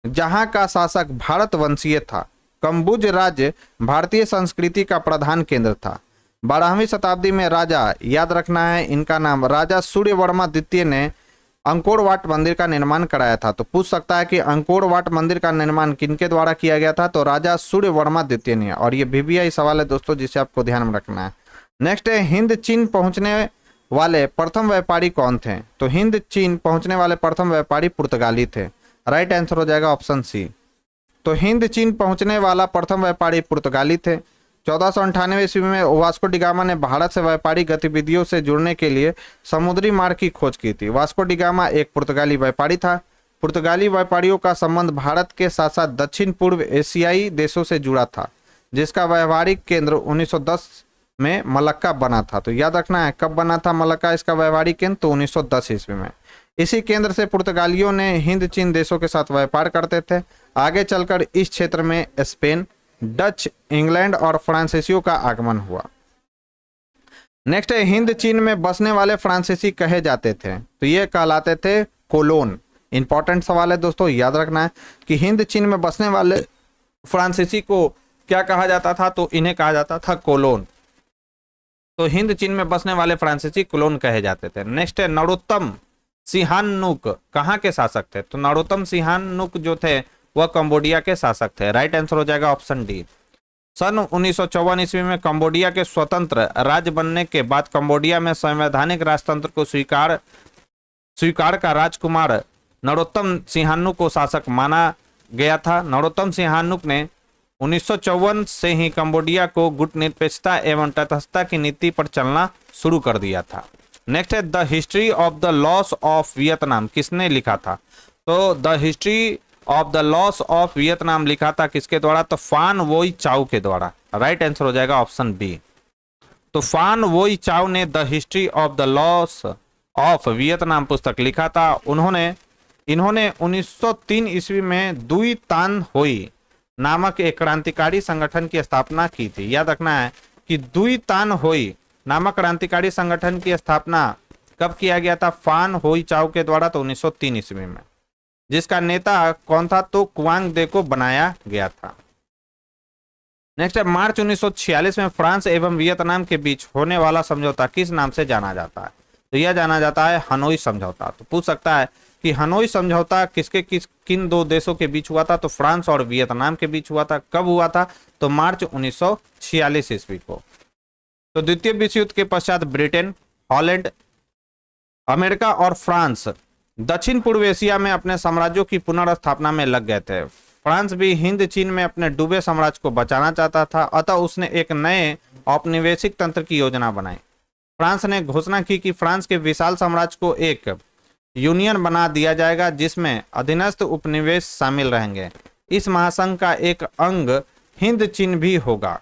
S1: जहां का शासक भारत वंशीय था। कम्बुज राज्य भारतीय संस्कृति का प्रधान केंद्र था। 12वीं शताब्दी में राजा, याद रखना है इनका नाम, राजा सूर्यवर्मा द्वितीय ने अंकोर वाट मंदिर का निर्माण कराया था। तो पूछ सकता है कि अंकोर वाट मंदिर का निर्माण किनके द्वारा किया गया था? तो राजा सूर्यवर्मा द्वितीय ने। और ये VBI सवाल है दोस्तों, जिसे आपको ध्यान में रखना है। नेक्स्ट है हिंद चीन पहुंचने वाले प्रथम व्यापारी कौन थे? तो हिंद चीन पहुंचने वाले प्रथम व्यापारी पुर्तगाली थे। राइट आंसर हो जाएगा ऑप्शन सी। तो हिंद चीन पहुंचने वाला प्रथम व्यापारी पुर्तगाली थे। 1498 ईस्वी में वास्को डी गामा ने भारत से व्यापारिक गतिविधियों से जुड़ने के लिए समुद्री मार्ग की खोज की थी। वास्को डी गामा एक पुर्तगाली व्यापारी था। पुर्तगाली व्यापारियों का संबंध भारत के साथ साथ दक्षिण पूर्व एशियाई देशों से जुड़ा था, जिसका व्यावहारिक केंद्र 1910 में मलक्का बना था। तो याद रखना है कब बना था मलक्का इसका व्यावहारिक केंद्र? तो 1910 ईस्वी में। इसी केंद्र से पुर्तगालियों ने हिंद चीन देशों के साथ व्यापार करते थे। आगे चलकर इस क्षेत्र में स्पेन, डच, इंग्लैंड और फ्रांसीसियों का आगमन हुआ। नेक्स्ट है, हिंद चीन में बसने वाले फ्रांसीसी कहे जाते थे, तो ये कहलाते थे कोलोन। इंपॉर्टेंट सवाल है दोस्तों, याद रखना है कि हिंद चीन में बसने वाले फ्रांसीसी को क्या कहा जाता था, तो इन्हें कहा जाता था कोलोन। तो हिंद चीन में बसने वाले फ्रांसीसी कोलोन कहे जाते थे। नेक्स्ट है, नरोत्तम सिहानुक कहाँ के शासक थे, तो नरोत्तम सिहानुक जो थे वह कंबोडिया के शासक थे। राइट आंसर हो जाएगा ऑप्शन डी। सन 1954 ईस्वी में कंबोडिया के स्वतंत्र राज्य बनने के बाद कंबोडिया में संवैधानिक राजतंत्र को स्वीकार का राजकुमार नरोत्तम सिहानुक को शासक माना गया था। नरोत्तम सिहानुक ने 1954 से ही कंबोडिया को गुटनिरपेक्षता एवं तटस्थता की नीति पर चलना शुरू कर दिया था। नेक्स्ट है, the history of the loss of Vietnam किसने लिखा था, तो the history of the loss of Vietnam लिखा था किसके द्वारा, तो फान वोई चाउ के द्वारा। राइट आंसर हो जाएगा ऑप्शन बी। तो फान वोई चाउ ने the history of the loss of Vietnam पुस्तक लिखा था। इन्होंने 1903 ईस्वी में दुई तान होई नामक एक क्रांतिकारी संगठन की स्थापना की थी। याद रखना है कि दुई तान होई नामक क्रांतिकारी संगठन की स्थापना कब किया गया था, फान होई चाउ के द्वारा, तो 1903 ईस्वी में। जिसका नेता कौन था, तो कुआंग दे को बनाया गया था। नेक्स्ट है, मार्च 1946 में फ्रांस एवं वियतनाम के बीच होने वाला समझौता किस नाम से जाना जाता है, तो यह जाना जाता है हनोई समझौता। तो पूछ सकता है कि हनोई समझौता किन दो देशों के बीच हुआ था, तो फ्रांस और वियतनाम के बीच हुआ था। कब हुआ था, तो मार्च 1946 ईस्वी को। तो द्वितीय विश्व युद्ध के पश्चात ब्रिटेन, हॉलैंड, अमेरिका और फ्रांस दक्षिण पूर्व एशिया में अपने साम्राज्यों की पुनर्स्थापना में लग गए थे। फ्रांस भी हिंद चीन में अपने डूबे साम्राज्य को बचाना चाहता था, अतः उसने एक नए औपनिवेशिक तंत्र की योजना बनाई। फ्रांस ने घोषणा की कि फ्रांस के विशाल साम्राज्य को एक यूनियन बना दिया जाएगा जिसमें अधीनस्थ उपनिवेश शामिल रहेंगे। इस महासंघ का एक अंग हिंद चीन भी होगा।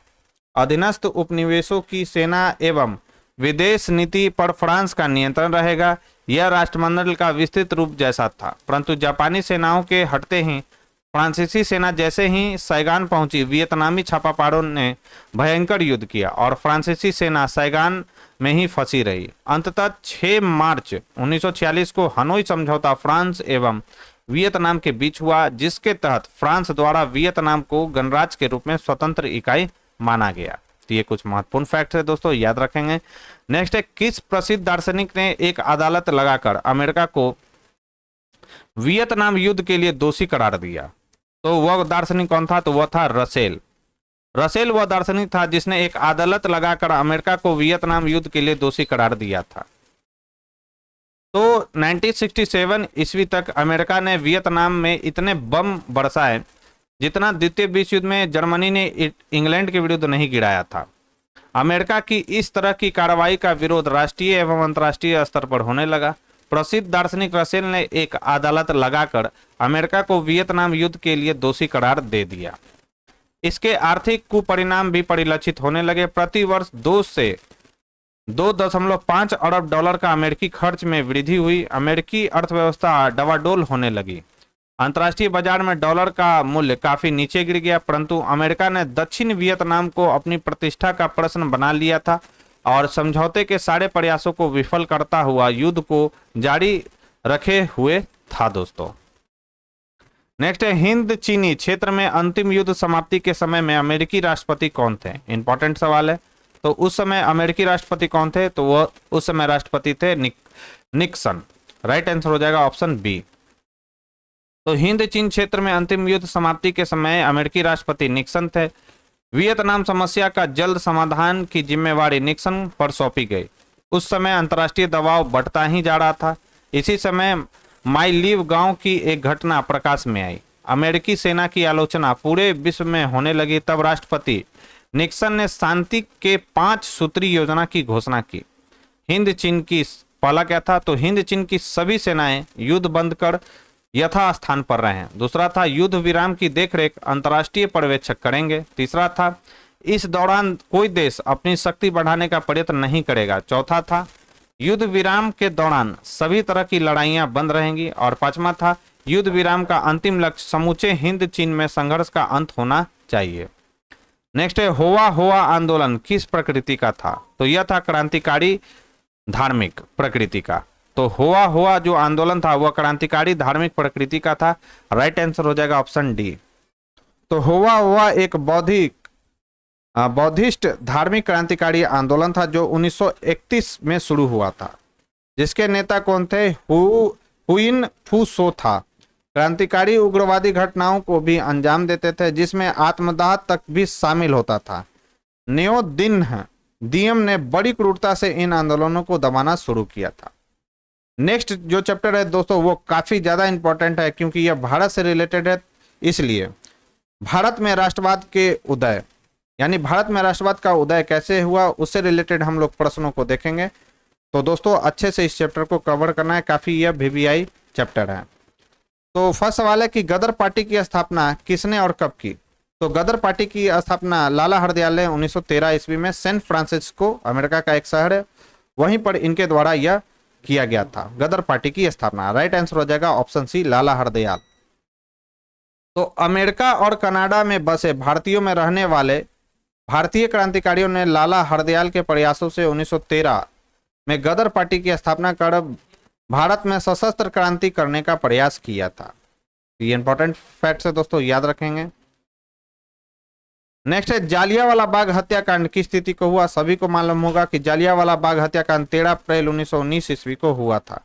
S1: अधीनस्थ उपनिवेशों की सेना एवं विदेश नीति पर फ्रांस का नियंत्रण रहेगा। यह राष्ट्रमंडल का विस्तृत रूप जैसा था, परंतु जापानी सेनाओं के हटते ही फ्रांसीसी सेना जैसे ही सैगान पहुंची, वियतनामी छापामारों ने भयंकर युद्ध किया और फ्रांसीसी सेना सैगान में ही फंसी रही। अंततः 6 मार्च 1946 को हनोई समझौता फ्रांस एवं वियतनाम के बीच हुआ, जिसके तहत फ्रांस द्वारा वियतनाम को गणराज्य के रूप में स्वतंत्र इकाई माना गया। तो ये कुछ महत्वपूर्ण फैक्ट है दोस्तों, याद रखेंगे। नेक्स्ट है, किस प्रसिद्ध दार्शनिक ने एक अदालत लगाकर अमेरिका को वियतनाम युद्ध के लिए दोषी करार दिया, तो वह दार्शनिक कौन था, तो वह था रसेल। रसेल वह दार्शनिक था जिसने एक अदालत लगाकर अमेरिका को वियतनाम युद्ध के लिए दोषी करार दिया था। तो 1967 ईस्वी तक अमेरिका ने वियतनाम में इतने बम बरसाए जितना द्वितीय विश्व युद्ध में जर्मनी ने इंग्लैंड के विरुद्ध नहीं गिराया था। अमेरिका की इस तरह की कार्रवाई का विरोध राष्ट्रीय एवं अंतर्राष्ट्रीय स्तर पर होने लगा। प्रसिद्ध दार्शनिक रसेल ने एक अदालत लगाकर अमेरिका को वियतनाम युद्ध के लिए दोषी करार दे दिया। इसके आर्थिक कुपरिणाम भी परिलक्षित होने लगे। प्रति वर्ष 2 से 2.5 अरब डॉलर का अमेरिकी खर्च में वृद्धि हुई। अमेरिकी अर्थव्यवस्था डवाडोल होने लगी। अंतर्राष्ट्रीय बाजार में डॉलर का मूल्य काफी नीचे गिर गया, परंतु अमेरिका ने दक्षिण वियतनाम को अपनी प्रतिष्ठा का प्रश्न बना लिया था और समझौते के सारे प्रयासों को विफल करता हुआ युद्ध को जारी रखे हुए था दोस्तों। नेक्स्ट है, हिंद चीनी क्षेत्र में अंतिम युद्ध समाप्ति के समय में अमेरिकी राष्ट्रपति कौन थे। इंपॉर्टेंट सवाल है। तो उस समय अमेरिकी राष्ट्रपति कौन थे, तो वह उस समय राष्ट्रपति थे निक्सन। राइट आंसर हो जाएगा ऑप्शन बी। तो हिंद चीन क्षेत्र में अंतिम युद्ध समाप्ति के समय अमेरिकी राष्ट्रपति निक्सन थे। वियतनाम समस्या का जल्द समाधान की जिम्मेवारी निक्सन पर सौंपी गई। उस समय अंतर्राष्ट्रीय दबाव बढ़ता ही जा रहा था। इसी समय माई लीव गांव की एक घटना प्रकाश में आई। अमेरिकी सेना की आलोचना पूरे विश्व में होने लगी। तब राष्ट्रपति निक्सन ने शांति के 5 सूत्री योजना की घोषणा की। हिंद चीन की पहला क्या था, तो हिंद चीन की सभी सेनाएं युद्ध बंद कर यथास्थान पर रहें। दूसरा था, युद्ध विराम की देखरेख अंतर्राष्ट्रीय पर्यवेक्षक करेंगे। तीसरा था, इस दौरान कोई देश अपनी शक्ति बढ़ाने का प्रयत्न नहीं करेगा। चौथा था,
S2: युद्ध विराम के दौरान सभी तरह की लड़ाइयां बंद रहेंगी। और पांचवा था युद्ध विराम का अंतिम लक्ष्य समूचे हिंद चीन में संघर्ष का अंत होना चाहिए। नेक्स्ट है होवा होवा आंदोलन किस प्रकृति का था? तो यह था क्रांतिकारी धार्मिक प्रकृति का। तो होवा होवा जो आंदोलन था वह क्रांतिकारी धार्मिक प्रकृति का था। राइट आंसर हो जाएगा ऑप्शन डी। तो होवा होवा एक बौद्धिस्ट धार्मिक क्रांतिकारी आंदोलन था जो 1931 में शुरू हुआ था, जिसके नेता कौन थे? हुइन फू सो था। क्रांतिकारी उग्रवादी घटनाओं को भी अंजाम देते थे, जिसमें आत्मदाह तक भी शामिल होता था। नियो दियम ने बड़ी क्रूरता से इन आंदोलनों को दबाना शुरू किया था। नेक्स्ट जो चैप्टर है दोस्तों वो काफी ज्यादा इंपॉर्टेंट है, क्योंकि यह भारत से रिलेटेड है। इसलिए भारत में राष्ट्रवाद के उदय, यानी भारत में राष्ट्रवाद का उदय कैसे हुआ, उससे रिलेटेड हम लोग प्रश्नों को देखेंगे। तो दोस्तों अच्छे से इस चैप्टर को कवर करना है, काफी यह VVI चैप्टर है। तो फर्स्ट सवाल है कि गदर पार्टी की स्थापना किसने और कब की? तो गदर पार्टी की स्थापना लाला हरदयाल ने 1913 ईस्वी में सैन फ्रांसिस्को, अमेरिका का एक शहर है, वहीं पर इनके द्वारा यह किया गया था, गदर पार्टी की स्थापना। राइट आंसर हो जाएगा ऑप्शन सी, लाला हरदयाल। तो अमेरिका और कनाडा में बसे भारतीयों में रहने वाले भारतीय क्रांतिकारियों ने लाला हरदयाल के प्रयासों से 1913 में गदर पार्टी की स्थापना कर भारत में सशस्त्र क्रांति करने का प्रयास किया था। ये इंपॉर्टेंट फैक्ट्स है दोस्तों, याद रखेंगे। नेक्स्ट है जालियांवाला बाग हत्याकांड की स्थिति को हुआ? सभी को मालूम होगा कि जालियांवाला बाग हत्याकांड 13 अप्रैल 1919 ईस्वी को हुआ था।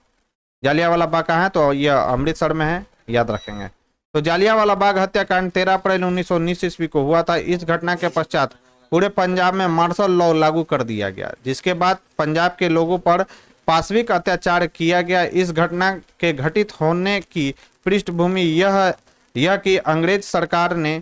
S2: जालियांवाला बाग कहाँ है? तो यह अमृतसर में है, याद रखेंगे। तो जालियांवाला बाग हत्याकांड 13 अप्रैल 1919 ईस्वी को हुआ था। इस घटना के पश्चात पूरे पंजाब में मार्शल लॉ लागू कर दिया गया, जिसके बाद पंजाब के लोगों पर पाशविक अत्याचार किया गया। इस घटना के घटित होने की पृष्ठभूमि यह कि अंग्रेज सरकार ने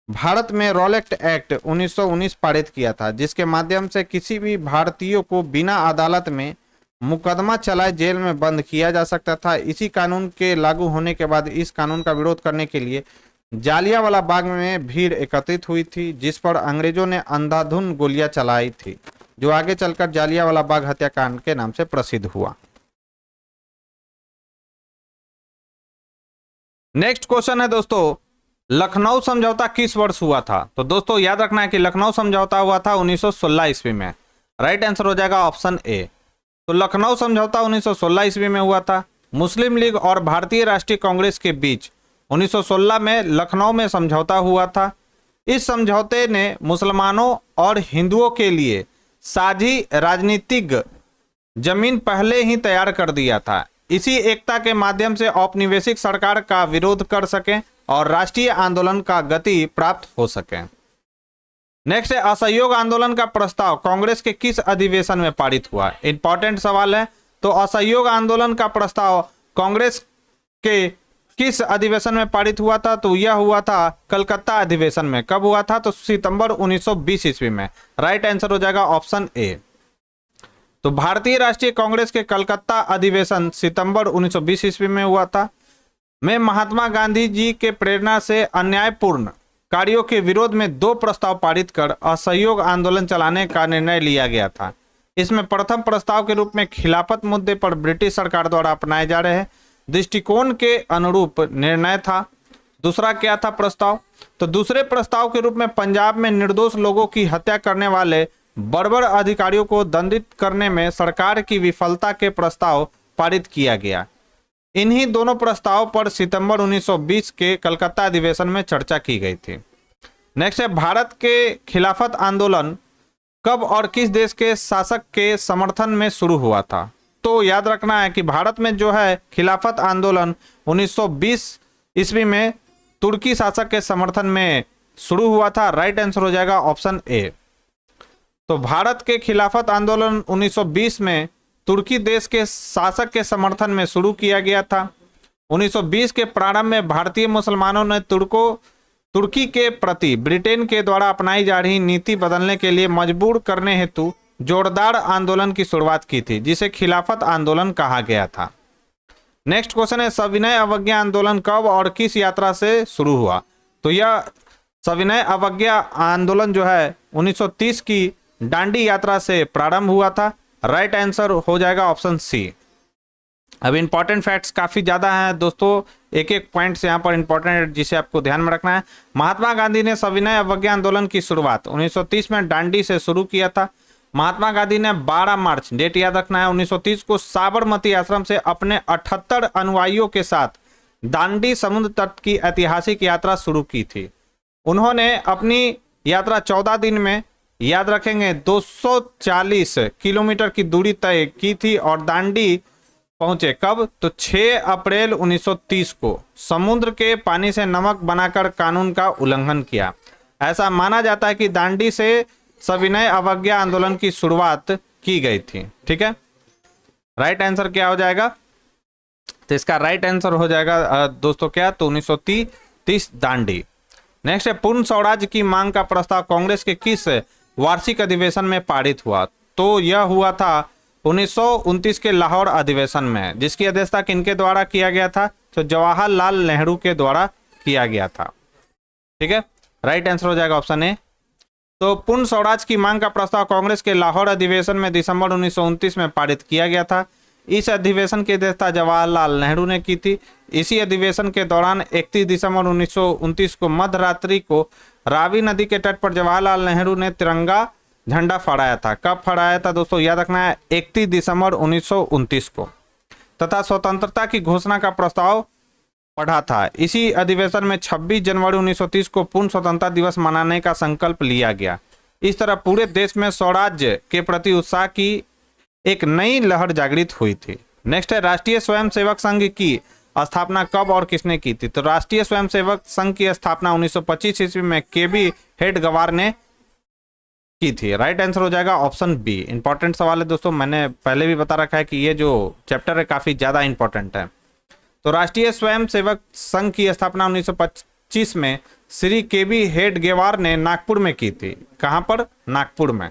S2: भारत में रॉलेट एक्ट 1919 पारित किया था, जिसके माध्यम से किसी भी भारतीय को बिना अदालत में मुकदमा चलाए जेल में बंद किया जा सकता था। इसी कानून के लागू होने के बाद इस कानून का विरोध करने के लिए जालियांवाला बाग में भीड़ एकत्रित हुई थी, जिस पर अंग्रेजों ने अंधाधुंध गोलियां चलाई थी, जो आगे चलकर जालियांवाला बाग हत्याकांड के नाम से प्रसिद्ध हुआ। नेक्स्ट क्वेश्चन है दोस्तों, लखनऊ समझौता किस वर्ष हुआ था? तो दोस्तों याद रखना है कि लखनऊ समझौता हुआ था 1916 ईस्वी में। राइट आंसर हो जाएगा ऑप्शन ए। तो लखनऊ समझौता 1916 ईस्वी में हुआ था। मुस्लिम लीग और भारतीय राष्ट्रीय कांग्रेस के बीच 1916 में लखनऊ में समझौता हुआ था। इस समझौते ने मुसलमानों और हिंदुओं के लिए साझी राजनीतिक जमीन पहले ही तैयार कर दिया था। इसी एकता के माध्यम से औपनिवेशिक सरकार का विरोध कर सकें और राष्ट्रीय आंदोलन का गति प्राप्त हो सके। नेक्स्ट है असहयोग आंदोलन का प्रस्ताव कांग्रेस के किस अधिवेशन में पारित हुआ? इंपॉर्टेंट सवाल है। तो असहयोग आंदोलन का प्रस्ताव कांग्रेस के किस अधिवेशन में पारित हुआ था? तो यह हुआ था कलकत्ता अधिवेशन में। कब हुआ था? तो सितंबर 1920 ईस्वी में। राइट आंसर हो जाएगा ऑप्शन ए। तो भारतीय राष्ट्रीय कांग्रेस के कलकत्ता अधिवेशन सितंबर 1920 ईस्वी में हुआ था। में महात्मा गांधी जी के प्रेरणा से अन्यायपूर्ण कार्यों के विरोध में 2 प्रस्ताव पारित कर असहयोग आंदोलन चलाने का निर्णय लिया गया था। इसमें प्रथम प्रस्ताव के रूप में खिलाफत मुद्दे पर ब्रिटिश सरकार द्वारा अपनाए जा रहे दृष्टिकोण के अनुरूप निर्णय था। दूसरा क्या था प्रस्ताव? तो दूसरे प्रस्ताव के रूप में पंजाब में निर्दोष लोगों की हत्या करने वाले बर्बर अधिकारियों को दंडित करने में सरकार की विफलता के प्रस्ताव पारित किया गया। इन्हीं दोनों प्रस्ताव पर सितंबर 1920 के कलकत्ता अधिवेशन में चर्चा की गई थी। नेक्स्ट है भारत के खिलाफत आंदोलन कब और किस देश के शासक के समर्थन में शुरू हुआ था? तो याद रखना है कि भारत में जो है खिलाफत आंदोलन 1920 ईस्वी में तुर्की शासक के समर्थन में शुरू हुआ था। राइट आंसर हो जाएगा ऑप्शन ए। तो भारत के खिलाफत आंदोलन 1920 में तुर्की देश के शासक के समर्थन में शुरू किया गया था। 1920 के प्रारंभ में भारतीय मुसलमानों ने तुर्की के प्रति ब्रिटेन के द्वारा अपनाई जा रही नीति बदलने के लिए मजबूर करने हेतु जोरदार आंदोलन की शुरुआत की थी, जिसे खिलाफत आंदोलन कहा गया था। नेक्स्ट क्वेश्चन है सविनय अवज्ञा आंदोलन कब और किस यात्रा से शुरू हुआ? तो यह सविनय अवज्ञा आंदोलन जो है 1930 की डांडी यात्रा से प्रारंभ हुआ था। राइट आंसर हो जाएगा ऑप्शन सी। अब इंपॉर्टेंट फैक्ट्स काफी ज्यादा हैं दोस्तों, एक एक पॉइंट्स यहाँ पर इंपॉर्टेंट है जिसे आपको ध्यान में रखना है। महात्मा गांधी ने सविनय अवज्ञा आंदोलन की शुरुआत 1930 में दांडी से शुरू किया था। महात्मा गांधी ने 12 मार्च, डेट याद रखना है, 1930 को साबरमती आश्रम से अपने 78 अनुयायियों के साथ दांडी समुद्र तट की ऐतिहासिक यात्रा शुरू की थी। उन्होंने अपनी यात्रा 14 दिन में, याद रखेंगे, 240 किलोमीटर की दूरी तय की थी और दांडी पहुंचे कब, तो 6 अप्रैल 1930 को समुद्र के पानी से नमक बनाकर कानून का उल्लंघन किया। ऐसा माना जाता है कि दांडी से सविनय अवज्ञा आंदोलन की शुरुआत की गई थी। ठीक है, राइट आंसर क्या हो जाएगा, तो इसका राइट आंसर हो जाएगा दोस्तों क्या, तो 1930 दांडी। नेक्स्ट है, पूर्ण स्वराज की मांग का प्रस्ताव कांग्रेस के किस वार्षिक अधिवेशन में पारित हुआ, तो यह हुआ था 1929 के लाहौर अधिवेशन में, जिसकी अध्यक्षता किनके द्वारा किया गया था, तो जवाहरलाल नेहरू के द्वारा किया गया था। ठीक है, राइट आंसर हो जाएगा ऑप्शन ए। तो पूर्ण स्वराज की मांग का प्रस्ताव कांग्रेस के लाहौर अधिवेशन में दिसंबर 1929 में पारित किया गया था। इस अधिवेशन की अध्यक्षता जवाहरलाल नेहरू ने की थी। इसी अधिवेशन के दौरान 31 दिसंबर 1929 को मध्य रात्रि को रावी नदी के तट पर जवाहरलाल नेहरू ने तिरंगा झंडा फहराया था। कब फहराया था दोस्तों, याद रखना है, 31 दिसंबर 1929 को, तथा स्वतंत्रता की घोषणा का प्रस्ताव पढ़ा था। इसी अधिवेशन में 26 जनवरी 1930 को पूर्ण स्वतंत्रता दिवस मनाने का संकल्प लिया गया। इस तरह पूरे देश में स्वराज्य के प्रति उत्साह की एक नई लहर जागृत हुई थी। नेक्स्ट है, राष्ट्रीय स्वयंसेवक संघ की स्थापना कब और किसने की थी, तो राष्ट्रीय स्वयंसेवक संघ की स्थापना 1925 ईस्वी में केबी हेडगेवार ने की थी। राइट आंसर हो जाएगा ऑप्शन बी। इंपॉर्टेंट सवाल है दोस्तों, मैंने पहले भी बता रखा है कि ये जो चैप्टर है काफी ज्यादा इंपॉर्टेंट है। तो राष्ट्रीय स्वयंसेवक संघ की स्थापना 1925 में श्री केबी हेडगेवार ने नागपुर में की थी। कहां पर, नागपुर में।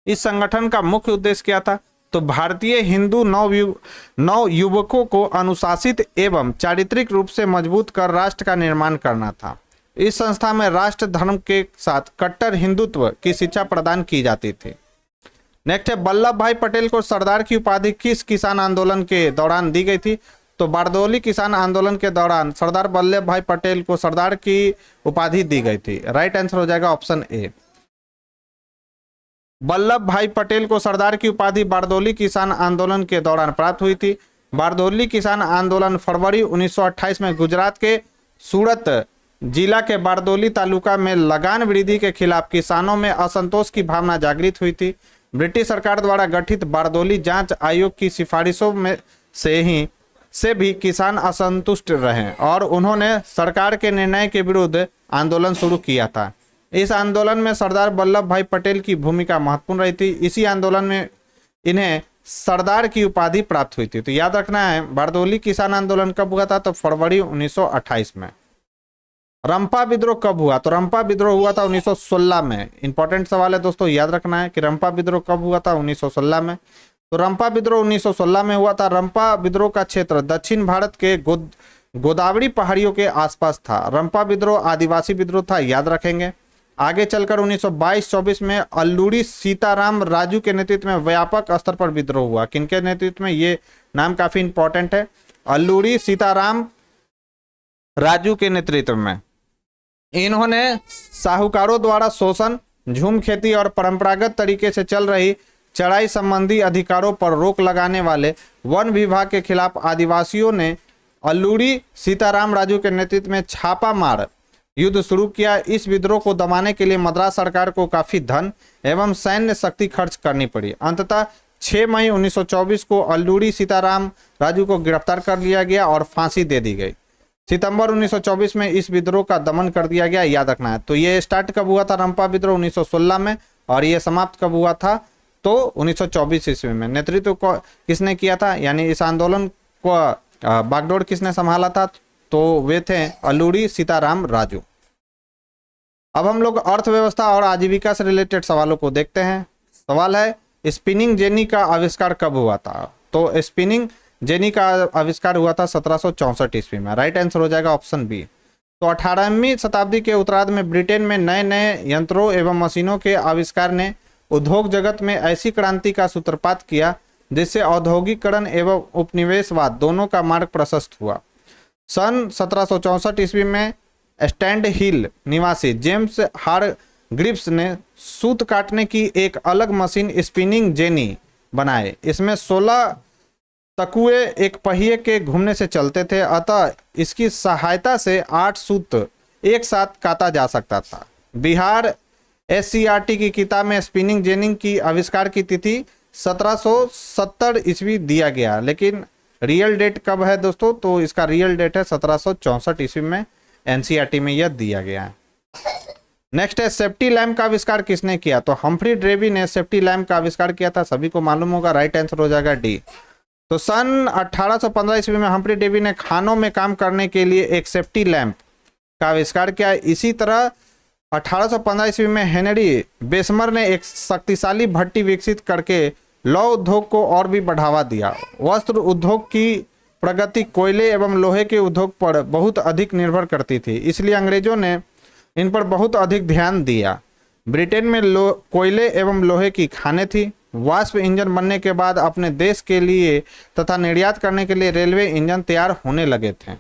S2: इस संगठन का मुख्य उद्देश्य क्या था, तो भारतीय हिंदू नवयुवकों को अनुशासित एवं चारित्रिक रूप से मजबूत कर राष्ट्र का निर्माण करना था। इस संस्था में राष्ट्र धर्म के साथ कट्टर हिंदुत्व की शिक्षा प्रदान की जाती थी। नेक्स्ट है, वल्लभ भाई पटेल को सरदार की उपाधि किस किसान आंदोलन के दौरान दी गई थी, तो बारदौली किसान आंदोलन के दौरान सरदार वल्लभ भाई पटेल को सरदार की उपाधि दी गई थी। राइट आंसर हो जाएगा ऑप्शन ए। वल्लभ भाई पटेल को सरदार की उपाधि बारदौली किसान आंदोलन के दौरान प्राप्त हुई थी। बारदौली किसान आंदोलन फरवरी 1928 में गुजरात के सूरत जिला के बारदौली तालुका में लगान वृद्धि के खिलाफ किसानों में असंतोष की भावना जागृत हुई थी। ब्रिटिश सरकार द्वारा गठित बारदौली जांच आयोग की सिफारिशों में से भी किसान असंतुष्ट रहे और उन्होंने सरकार के निर्णय के विरुद्ध आंदोलन शुरू किया था। इस आंदोलन में सरदार वल्लभ भाई पटेल की भूमिका महत्वपूर्ण रही थी। इसी आंदोलन में इन्हें सरदार की उपाधि प्राप्त हुई थी। तो याद रखना है, बारदौली किसान आंदोलन कब हुआ था, तो फरवरी 1928 में। रंपा विद्रोह कब हुआ, तो रंपा विद्रोह हुआ था 1916 में। इंपॉर्टेंट सवाल है दोस्तों, याद रखना है कि रंपा विद्रोह कब हुआ था, 1916 में। तो रंपा विद्रोह 1916 में हुआ था। रंपा विद्रोह का क्षेत्र दक्षिण भारत के गोदावरी पहाड़ियों के आसपास था। रंपा विद्रोह आदिवासी विद्रोह था, याद रखेंगे। आगे चलकर 1922-24 में अल्लूरी सीताराम राजू के नेतृत्व में व्यापक स्तर पर विद्रोह हुआ। किनके नेतृत्व में, ये नाम काफी इंपॉर्टेंट है, अल्लूरी सीताराम राजू के नेतृत्व में। इन्होंने साहूकारों द्वारा शोषण, झूम खेती और परंपरागत तरीके से चल रही चराई संबंधी अधिकारों पर रोक लगाने वाले वन विभाग के खिलाफ आदिवासियों ने अल्लूरी सीताराम राजू के नेतृत्व में छापामार युद्ध शुरू किया। इस विद्रोह को दबाने के लिए मद्रास सरकार को काफी धन एवं सैन्य शक्ति खर्च करनी पड़ी। अंततः 6 मई 1924 को अल्लूरी सीताराम राजू को गिरफ्तार कर लिया गया और फांसी दे दी गई। सितंबर 1924 में इस विद्रोह का दमन कर दिया गया, याद रखना है। तो ये स्टार्ट कब हुआ था, रंपा विद्रोह 1916 में, और ये समाप्त कब हुआ था, तो 1924 ईस्वी में। नेतृत्व को किसने किया था, यानी इस आंदोलन को बागडोर किसने संभाला था, तो वे थे अल्लूरी सीताराम राजू। अब हम लोग अर्थव्यवस्था और आजीविका से रिलेटेड सवालों को देखते हैं। सवाल है, स्पिनिंग जेनी का आविष्कार कब हुआ था, तो स्पिनिंग जेनी का आविष्कार हुआ था 1764 ईस्वी में। राइट आंसर हो जाएगा ऑप्शन बी। तो 18वीं शताब्दी के उत्तरार्ध में ब्रिटेन में नए नए यंत्रों एवं मशीनों के आविष्कार ने उद्योग जगत में ऐसी क्रांति का सूत्रपात किया जिससे औद्योगिकरण एवं उपनिवेशवाद दोनों का मार्ग प्रशस्त हुआ। सन 1764 ईस्वी में स्टैंड हिल निवासी जेम्स हारग्रीव्स ने सूत काटने की एक अलग मशीन स्पिनिंग जेनी बनाए। इसमें 16 तकुए एक पहिए के घूमने से चलते थे, अतः इसकी सहायता से 8 सूत एक साथ काटा जा सकता था। बिहार SCERT की किताब में स्पिनिंग जेनिंग की आविष्कार की तिथि 1770 ईस्वी दिया गया, लेकिन रियल डेट कब है दोस्तों? तो इसका रियल डेट है 1764 ईस्वी में, NCERT में यह दिया गया है। नेक्स्ट है सेफ्टी लैम्प का आविष्कार किसने किया? तो हम्फ्री डेवी ने सेफ्टी लैम्प का आविष्कार किया था, सभी को मालूम होगा। राइट आंसर हो जाएगा डी। तो सन 1815 ईस्वी में हम्फ्री डेवी ने खानों में काम करने के लिए एक सेफ्टी लैम्प का आविष्कार किया। इसी तरह 1815 ईस्वी में हेनरी बेसमर ने एक शक्तिशाली भट्टी विकसित करके लौह उद्योग को और भी बढ़ावा दिया। वस्त्र उद्योग की प्रगति कोयले एवं लोहे के उद्योग पर बहुत अधिक निर्भर करती थी, इसलिए अंग्रेजों ने इन पर बहुत अधिक ध्यान दिया। ब्रिटेन में कोयले एवं लोहे की खानें थी। वाष्प इंजन बनने के बाद अपने देश के लिए तथा निर्यात करने के लिए रेलवे इंजन तैयार होने लगे थे।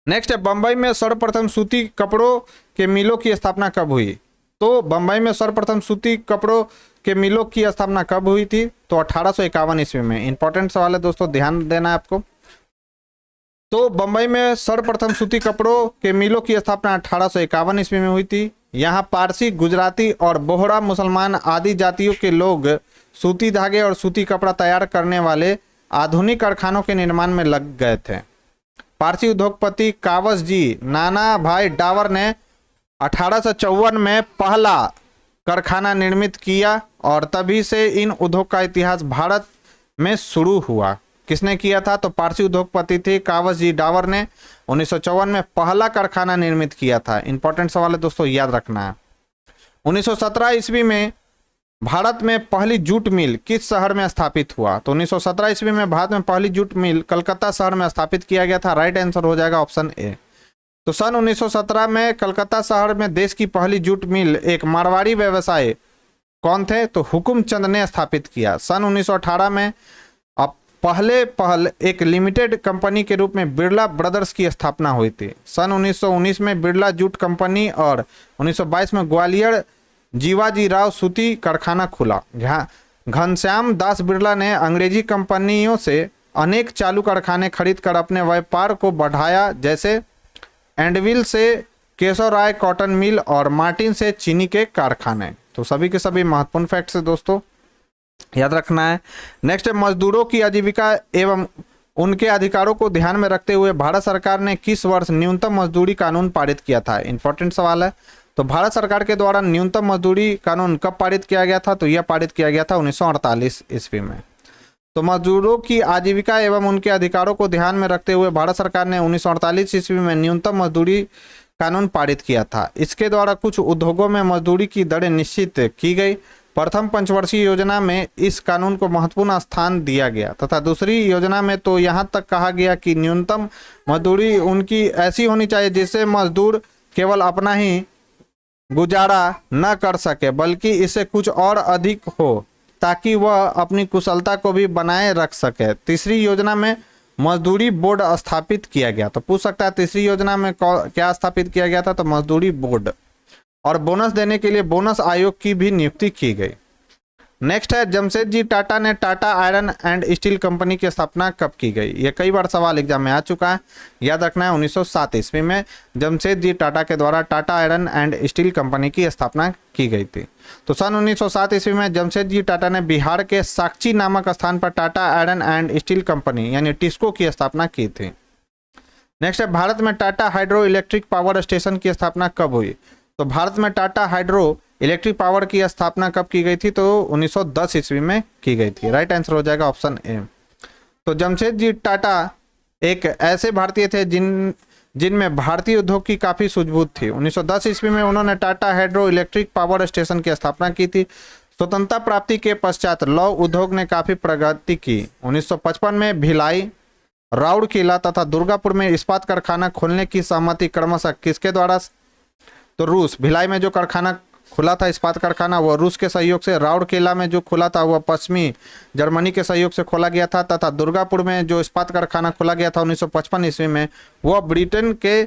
S2: नेक्स्ट है बंबई में सर्वप्रथम सूती कपड़ों के मिलों की स्थापना कब हुई? तो बंबई में सर्वप्रथम सूती कपड़ों के मिलों की स्थापना कब हुई थी? तो 1851 ईस्वी में। इंपॉर्टेंट सवाल है दोस्तों, ध्यान देना है आपको। तो बंबई में सर्वप्रथम सूती कपड़ों के मिलों की स्थापना 1851 ईस्वी में हुई थी। यहाँ पारसी, गुजराती और बोहरा मुसलमान आदि जातियों के लोग सूती धागे और सूती कपड़ा तैयार करने वाले आधुनिक कारखानों के निर्माण में लग गए थे। पारसी उद्योगपति कावस जी नाना भाई डावर ने 1854 में पहला कारखाना निर्मित किया और तभी से इन उद्योग का इतिहास भारत में शुरू हुआ। किसने किया था? तो पारसी उद्योगपति थे कावस जी डावर ने 1954 में पहला कारखाना निर्मित किया था। इंपॉर्टेंट सवाल है दोस्तों, याद रखना है। 1917 ईस्वी में भारत में पहली जूट मिल किस शहर में स्थापित हुआ? तो 1917 ईस्वी में भारत में पहली जूट मिल कलकत्ता शहर में स्थापित किया गया था। राइट आंसर हो जाएगा ऑप्शन ए। तो सन 1917 में कलकत्ता शहर में देश की पहली जूट मिल एक मारवाड़ी व्यवसायी कौन थे? तो हुकुमचंद ने स्थापित किया। सन 1918 में अब पहल एक लिमिटेड कंपनी के रूप में बिरला ब्रदर्स की स्थापना हुई थी। सन 1919 में बिरला जूट कंपनी और 1922 में ग्वालियर जीवाजी राव सूती कारखाना खुला। घनश्याम दास बिरला ने अंग्रेजी कंपनियों से अनेक चालू कारखाने खरीदकर अपने व्यापार को बढ़ाया, जैसे एंडविल से केशव राय कॉटन मिल और मार्टिन से चीनी के कारखाने। तो सभी के सभी महत्वपूर्ण फैक्ट्स है दोस्तों, याद रखना है। नेक्स्ट है मजदूरों की आजीविका एवं उनके अधिकारों को ध्यान में रखते हुए भारत सरकार ने किस वर्ष न्यूनतम मजदूरी कानून पारित किया था? इंपॉर्टेंट सवाल है। तो भारत सरकार के द्वारा न्यूनतम मजदूरी कानून कब पारित किया गया था? तो यह पारित किया गया था 1948 ईस्वी में। तो मजदूरों की आजीविका एवं उनके अधिकारों को ध्यान में रखते हुए भारत सरकार ने 1948 ईस्वी में न्यूनतम मजदूरी कानून पारित किया था। इसके द्वारा कुछ उद्योगों में मजदूरी की दरें निश्चित की गई। प्रथम पंचवर्षीय योजना में इस कानून को महत्वपूर्ण स्थान दिया गया तथा दूसरी योजना में तो यहाँ तक कहा गया कि न्यूनतम मजदूरी उनकी ऐसी होनी चाहिए जिससे मजदूर केवल अपना ही गुजारा न कर सके बल्कि इससे कुछ और अधिक हो, ताकि वह अपनी कुशलता को भी बनाए रख सके। तीसरी योजना में मजदूरी बोर्ड स्थापित किया गया। तो पूछ सकता है तीसरी योजना में क्या स्थापित किया गया था? तो मजदूरी बोर्ड। और बोनस देने के लिए बोनस आयोग की भी नियुक्ति की गई। नेक्स्ट है जमशेदजी टाटा ने Tata iron and steel company की स्थापना कब की गई? ये कई बार सवाल एग्जाम में आ चुका है, याद रखना है। 1907 ईस्वी में जमशेदजी टाटा के द्वारा Tata iron and steel company की स्थापना की गई थी। तो सन 1907 ईस्वी में जमशेदजी टाटा ने बिहार के साक्षी नामक स्थान पर Tata iron and steel company यानी टिस्को की स्थापना की थी। नेक्स्ट है भारत में Tata hydro electric power station की स्थापना कब हुई? तो भारत में टाटा हाइड्रो इलेक्ट्रिक पावर की स्थापना कब की गई थी? तो 1910 ईस्वी में की गई थी। राइट आंसर हो जाएगा ऑप्शन ए। तो जमशेदजी टाटा एक ऐसे भारतीय थे जिनमें भारतीय उद्योग की काफ़ी सूझबूझ थी। 1910 ईस्वी में उन्होंने Tata hydro electric power station की स्थापना की थी। स्वतंत्रता प्राप्ति के पश्चात लौह उद्योग ने काफ़ी प्रगति की। 1955 में भिलाई, राउरकेला तथा दुर्गापुर में इस्पात कारखाना खोलने की सहमति क्रमशः किसके द्वारा? तो रूस। भिलाई में जो कारखाना
S1: खुला था इस्पात कारखाना वह रूस के सहयोग से, राउरकेला में जो खुला था वह पश्चिमी जर्मनी के सहयोग से खोला गया था, तथा दुर्गापुर में जो इस्पात कारखाना खोला गया था 1955 ईस्वी में वह ब्रिटेन के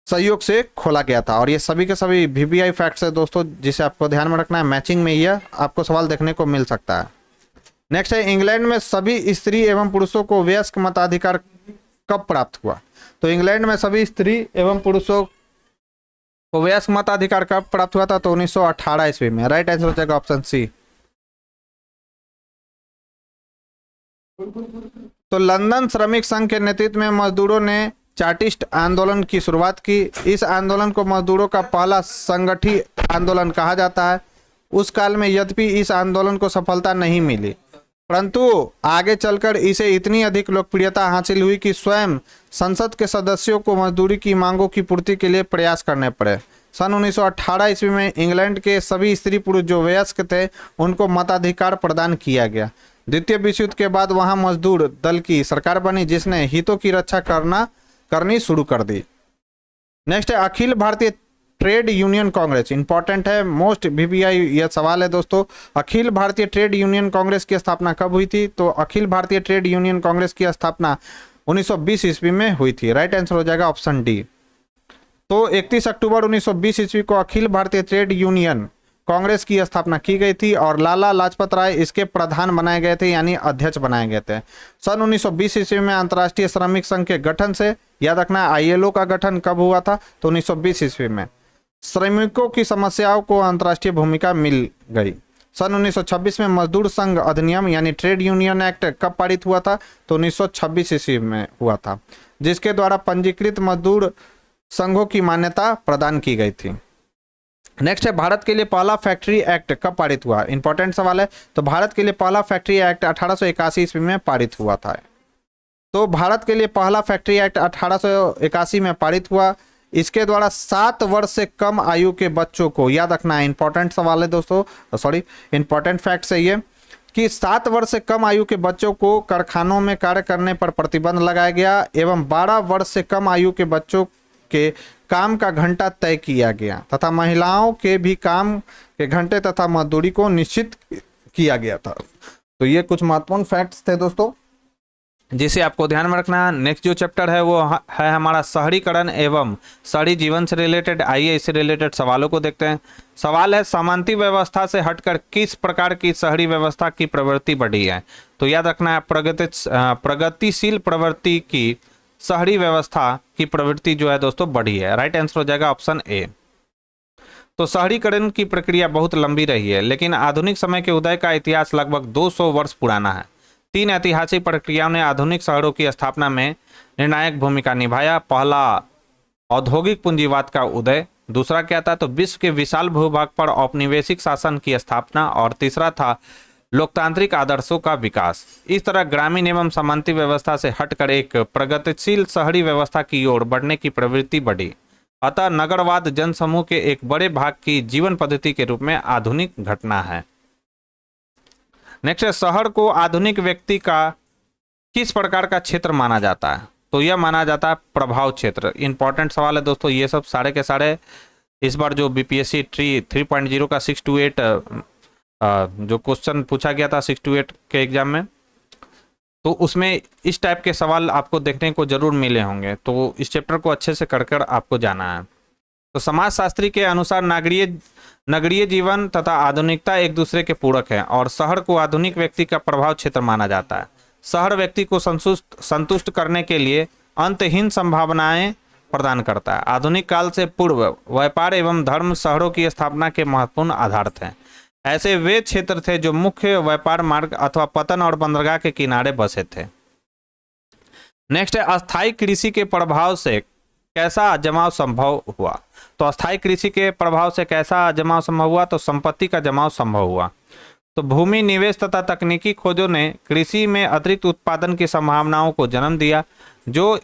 S1: सहयोग से खोला गया था। और ये सभी के सभी VBI फैक्ट्स है दोस्तों, जिसे आपको ध्यान में रखना है। मैचिंग में यह आपको सवाल देखने को मिल सकता है। नेक्स्ट है, इंग्लैंड में सभी स्त्री एवं पुरुषों को वयस्क मताधिकार कब प्राप्त हुआ? तो इंग्लैंड में सभी स्त्री एवं पुरुषों को वयस्क मताधिकार कब प्राप्त हुआ था? तो 1918 ईस्वी में। राइट आंसर हो जाएगा ऑप्शन सी। तो लंदन श्रमिक संघ के नेतृत्व में मजदूरों ने चार्टिस्ट आंदोलन की शुरुआत की। इस आंदोलन को मजदूरों का पहला संगठित आंदोलन कहा जाता है। उस काल में यद्यपि इस आंदोलन को सफलता नहीं मिली, परंतु आगे चलकर इसे इतनी अधिक लोकप्रियता हासिल हुई कि स्वयं संसद के सदस्यों को मजदूरी की मांगों की पूर्ति के लिए प्रयास करने पड़े। सन 1918 ईस्वी में इंग्लैंड के सभी स्त्री पुरुष जो वयस्क थे उनको मताधिकार प्रदान किया गया। द्वितीय विश्व युद्ध के बाद वहां मजदूर दल की सरकार बनी, जिसने हितों की रक्षा करनी शुरू कर दी। नेक्स्ट है, Akhil Bharatiya trade union Congress. Important है, मोस्ट VBI यह सवाल है दोस्तों। अखिल भारतीय ट्रेड यूनियन कांग्रेस की स्थापना कब हुई थी? तो अखिल भारतीय ट्रेड यूनियन कांग्रेस की स्थापना 1920 ईस्वी में हुई थी। राइट आंसर हो जाएगा ऑप्शन डी। तो 31 अक्टूबर 1920 ईस्वी को अखिल भारतीय ट्रेड यूनियन कांग्रेस की स्थापना की गई थी और लाला लाजपत राय इसके प्रधान बनाए गए थे, यानी अध्यक्ष बनाए गए थे। सन 1920 ईस्वी में अंतर्राष्ट्रीय श्रमिक संघ के गठन से, याद रखना ILO का गठन कब हुआ था? तो 1920 ईस्वी में। श्रमिकों की समस्याओं को अंतर्राष्ट्रीय भूमिका मिल गई। सन 1926 में मजदूर संघ अधिनियम यानी ट्रेड यूनियन एक्ट कब पारित हुआ था? तो 1926 ईस्वी में हुआ था, जिसके द्वारा पंजीकृत मजदूर संघों की मान्यता प्रदान की गई थी। नेक्स्ट है, भारत के लिए पहला फैक्ट्री एक्ट कब पारित हुआ? इंपॉर्टेंट सवाल है। तो भारत के लिए पहला फैक्ट्री एक्ट 1881 ईस्वी में पारित हुआ था। तो भारत के लिए पहला फैक्ट्री एक्ट 1881 में पारित हुआ। इसके द्वारा 7 वर्ष से कम आयु के बच्चों को, याद रखना है, इंपॉर्टेंट सवाल है दोस्तों, सॉरी इंपॉर्टेंट फैक्ट है ये, कि 7 वर्ष से कम आयु के बच्चों को कारखानों में कार्य करने पर प्रतिबंध लगाया गया एवं 12 वर्ष से कम आयु के बच्चों के काम का घंटा तय किया गया तथा महिलाओं के भी काम के घंटे तथा मजदूरी को निश्चित किया गया था। तो ये कुछ महत्वपूर्ण फैक्ट्स थे दोस्तों, जिसे आपको ध्यान में रखना है। नेक्स्ट जो चैप्टर है वो है हमारा शहरीकरण एवं शहरी जीवन से रिलेटेड। आइए इससे रिलेटेड सवालों को देखते हैं। सवाल है, सामंती व्यवस्था से हटकर किस प्रकार की शहरी व्यवस्था की प्रवृत्ति बढ़ी है? तो याद रखना है, प्रगतिशील प्रवृत्ति की शहरी व्यवस्था की प्रवृत्ति जो है दोस्तों बढ़ी है। राइट आंसर हो जाएगा ऑप्शन ए। तो शहरीकरण की प्रक्रिया बहुत लंबी रही है, लेकिन आधुनिक समय के उदय का इतिहास लगभग 200 वर्ष पुराना है। 3 ऐतिहासिक प्रक्रियाओं ने आधुनिक शहरों की स्थापना में निर्णायक भूमिका निभाया। पहला औद्योगिक पूंजीवाद का उदय, दूसरा क्या था? तो विश्व के विशाल भूभाग पर औपनिवेशिक शासन की स्थापना, और तीसरा था लोकतांत्रिक आदर्शों का विकास। इस तरह ग्रामीण एवं सामंती व्यवस्था से हटकर एक प्रगतिशील शहरी व्यवस्था की ओर बढ़ने की प्रवृत्ति बढ़ी। अतः नगरवाद जनसमूह के एक बड़े भाग की जीवन पद्धति के रूप में आधुनिक घटना है। नेक्स्ट है, शहर को आधुनिक व्यक्ति का किस प्रकार का क्षेत्र माना जाता है? तो यह माना जाता है प्रभाव क्षेत्र। इंपॉर्टेंट सवाल है दोस्तों, ये सब सारे के सारे इस बार जो BPSC 3.0 का 6 to 8 जो क्वेश्चन पूछा गया था 6 to 8 के एग्जाम में, तो उसमें इस टाइप के सवाल आपको देखने को जरूर मिले होंगे। तो इस चैप्टर को अच्छे से कर आपको जाना है। तो समाजशास्त्री के अनुसार नगरीय जीवन तथा आधुनिकता एक दूसरे के पूरक हैं और शहर को आधुनिक व्यक्ति का प्रभाव क्षेत्र माना जाता है। शहर व्यक्ति को संतुष्ट करने के लिए अंतहीन संभावनाएं प्रदान करता है। आधुनिक काल से पूर्व व्यापार एवं धर्म शहरों की स्थापना के महत्वपूर्ण आधार थे। ऐसे वे क्षेत्र थे जो मुख्य व्यापार मार्ग अथवा पतन और बंदरगाह के किनारे बसे थे। नेक्स्ट है, अस्थायी कृषि के प्रभाव से कैसा जमाव संभव हुआ? तो अस्थायी कृषि के प्रभाव से कैसा जमाव संभव हुआ? तो संपत्ति का जमाव संभव हुआ। तो भूमि निवेश तथा तकनीकी खोजों ने कृषि में अतिरिक्त उत्पादन की संभावनाओं को जन्म दिया, जो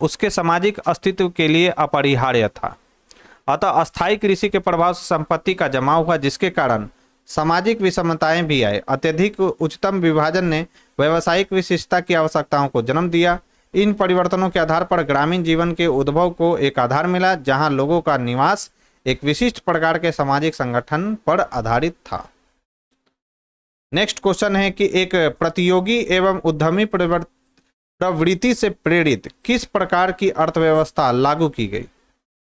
S1: उसके सामाजिक अस्तित्व के लिए अपरिहार्य था। अतः अस्थायी कृषि के प्रभाव से संपत्ति का जमाव हुआ, जिसके कारण सामाजिक विषमताएं भी आए। अत्यधिक उच्चतम विभाजन ने व्यावसायिक विशिष्टता की आवश्यकताओं को जन्म दिया। इन परिवर्तनों के आधार पर ग्रामीण जीवन के उद्भव को एक आधार मिला, जहां लोगों का निवास
S2: एक विशिष्ट प्रकार के सामाजिक संगठन पर आधारित था। नेक्स्ट क्वेश्चन है कि एक प्रतियोगी एवं उद्यमी प्रवृत्ति से प्रेरित किस प्रकार की अर्थव्यवस्था लागू की गई?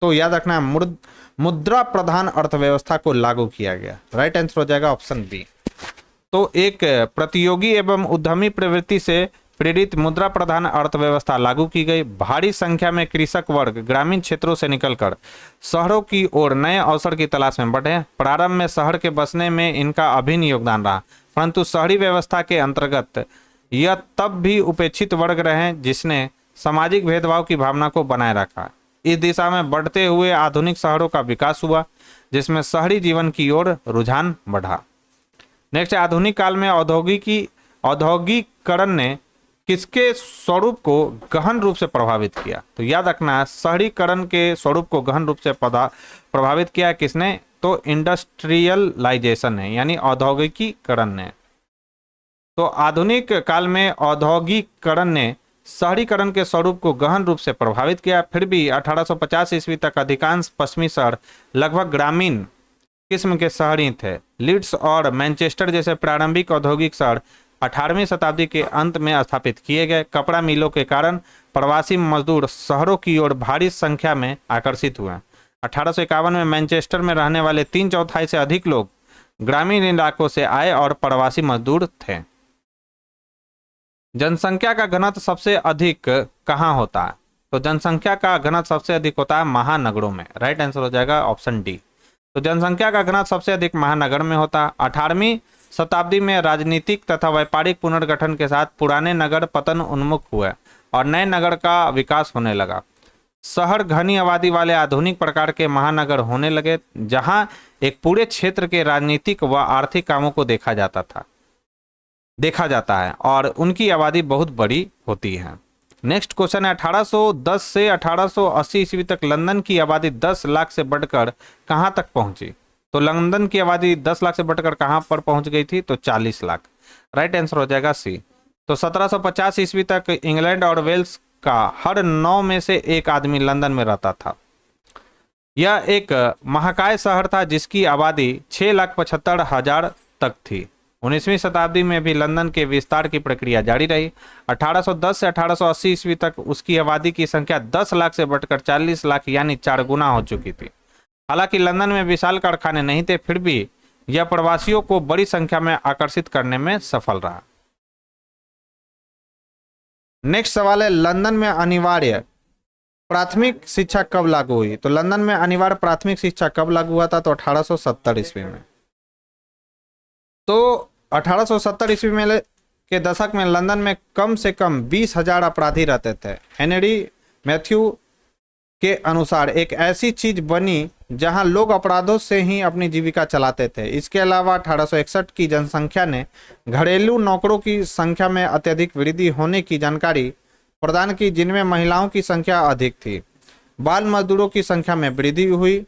S2: तो याद रखना है मुद्रा प्रधान अर्थव्यवस्था को लागू किया गया। राइट आंसर हो जाएगा ऑप्शन बी। तो एक प्रतियोगी एवं उद्यमी प्रवृत्ति से प्रेरित मुद्रा प्रधान अर्थव्यवस्था लागू की गई। भारी संख्या में कृषक वर्ग ग्रामीण क्षेत्रों से निकलकर शहरों की ओर नए अवसर की तलाश में बढ़े। प्रारंभ में शहर के बसने में इनका अभिन्न योगदान रहा, परंतु शहरी व्यवस्था के अंतर्गत यह तब भी उपेक्षित वर्ग रहे जिसने सामाजिक भेदभाव की भावना को बनाए रखा। इस दिशा में बढ़ते हुए आधुनिक शहरों का विकास हुआ, जिसमें शहरी जीवन की ओर रुझान बढ़ा। नेक्स्ट, आधुनिक काल में औद्योगिकरण ने किसके स्वरूप को गहन रूप से प्रभावित किया? तो याद रखना है, शहरीकरण के स्वरूप को गहन रूप से प्रभावित किया किसने? तो इंडस्ट्रियलाइजेशन है, यानी औद्योगिकीकरण ने। तो आधुनिक काल में औद्योगिकरण ने शहरीकरण के स्वरूप को गहन रूप से प्रभावित किया। फिर भी 1850 ईस्वी तक अधिकांश पश्चिमी शहर लगभग ग्रामीण किस्म के शहरी थे। लीड्स और मैनचेस्टर जैसे प्रारंभिक औद्योगिक शहर 18वीं शताब्दी के अंत में स्थापित किए गए। कपड़ा मिलों के कारण प्रवासी मजदूर शहरों की ओर भारी संख्या में आकर्षित हुए। 1851 में मैनचेस्टर में रहने वाले 3/4 से अधिक लोग ग्रामीण इलाकों से आए और प्रवासी मजदूर थे। जनसंख्या का घनत्व सबसे अधिक कहाँ होता है? तो जनसंख्या का घनत्व सबसे अधिक होता है महानगरों में। राइट आंसर हो जाएगा ऑप्शन डी। तो जनसंख्या का घनत्व सबसे अधिक महानगर में होता है। 18वीं शताब्दी में राजनीतिक तथा व्यापारिक पुनर्गठन के साथ पुराने नगर पतन उन्मुख हुए और नए नगर का विकास होने लगा। शहर घनी आबादी वाले आधुनिक प्रकार के महानगर होने लगे, जहां एक पूरे क्षेत्र के राजनीतिक व आर्थिक कामों को देखा जाता है और उनकी आबादी बहुत बड़ी होती है। नेक्स्ट क्वेश्चन है, 1810 से 1880 ईस्वी तक लंदन की आबादी 10 लाख से बढ़कर कहां तक पहुंची? तो लंदन की आबादी 10 लाख से बढ़कर कहां पर पहुंच गई थी? तो 40 लाख। राइट आंसर हो जाएगा सी। तो 1750 ईस्वी तक इंग्लैंड और वेल्स का हर 9 में से एक आदमी लंदन में रहता था। यह एक महाकाय शहर था जिसकी आबादी 6,75,000 तक थी। 19वीं शताब्दी में भी लंदन के विस्तार की प्रक्रिया जारी रही। 1810 से 1880 ईस्वी तक उसकी आबादी की संख्या 10 लाख से बढ़कर 40 लाख यानी 4 गुना हो चुकी थी। हालांकि लंदन में विशाल कारखाने नहीं थे, फिर भी यह प्रवासियों को बड़ी संख्या में आकर्षित करने में सफल रहा। नेक्स्ट सवाल है, लंदन में अनिवार्य प्राथमिक शिक्षा कब लागू हुई? तो लंदन में अनिवार्य प्राथमिक शिक्षा कब लागू हुआ था? तो 1870 ईस्वी में। तो 1870 ईस्वी में के दशक में लंदन में कम से कम 20,000 अपराधी रहते थे। हेनरी मैथ्यू के अनुसार एक ऐसी चीज बनी जहां लोग अपराधों से ही अपनी जीविका चलाते थे। इसके अलावा 1861 की जनसंख्या ने घरेलू नौकरों की संख्या में अत्यधिक वृद्धि होने की जानकारी प्रदान की, जिनमें महिलाओं की संख्या अधिक थी। बाल मजदूरों की संख्या में वृद्धि हुई।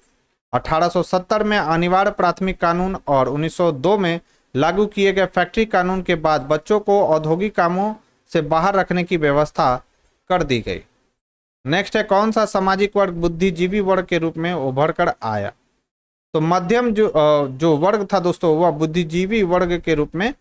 S2: 1870 में अनिवार्य प्राथमिक कानून और 1902 में लागू किए गए फैक्ट्री कानून के बाद बच्चों को औद्योगिक कामों से बाहर रखने की व्यवस्था कर दी गई। नेक्स्ट है, कौन सा सामाजिक वर्ग बुद्धिजीवी वर्ग के रूप में उभर कर आया? तो मध्यम जो वर्ग था दोस्तों, वह बुद्धिजीवी वर्ग के रूप में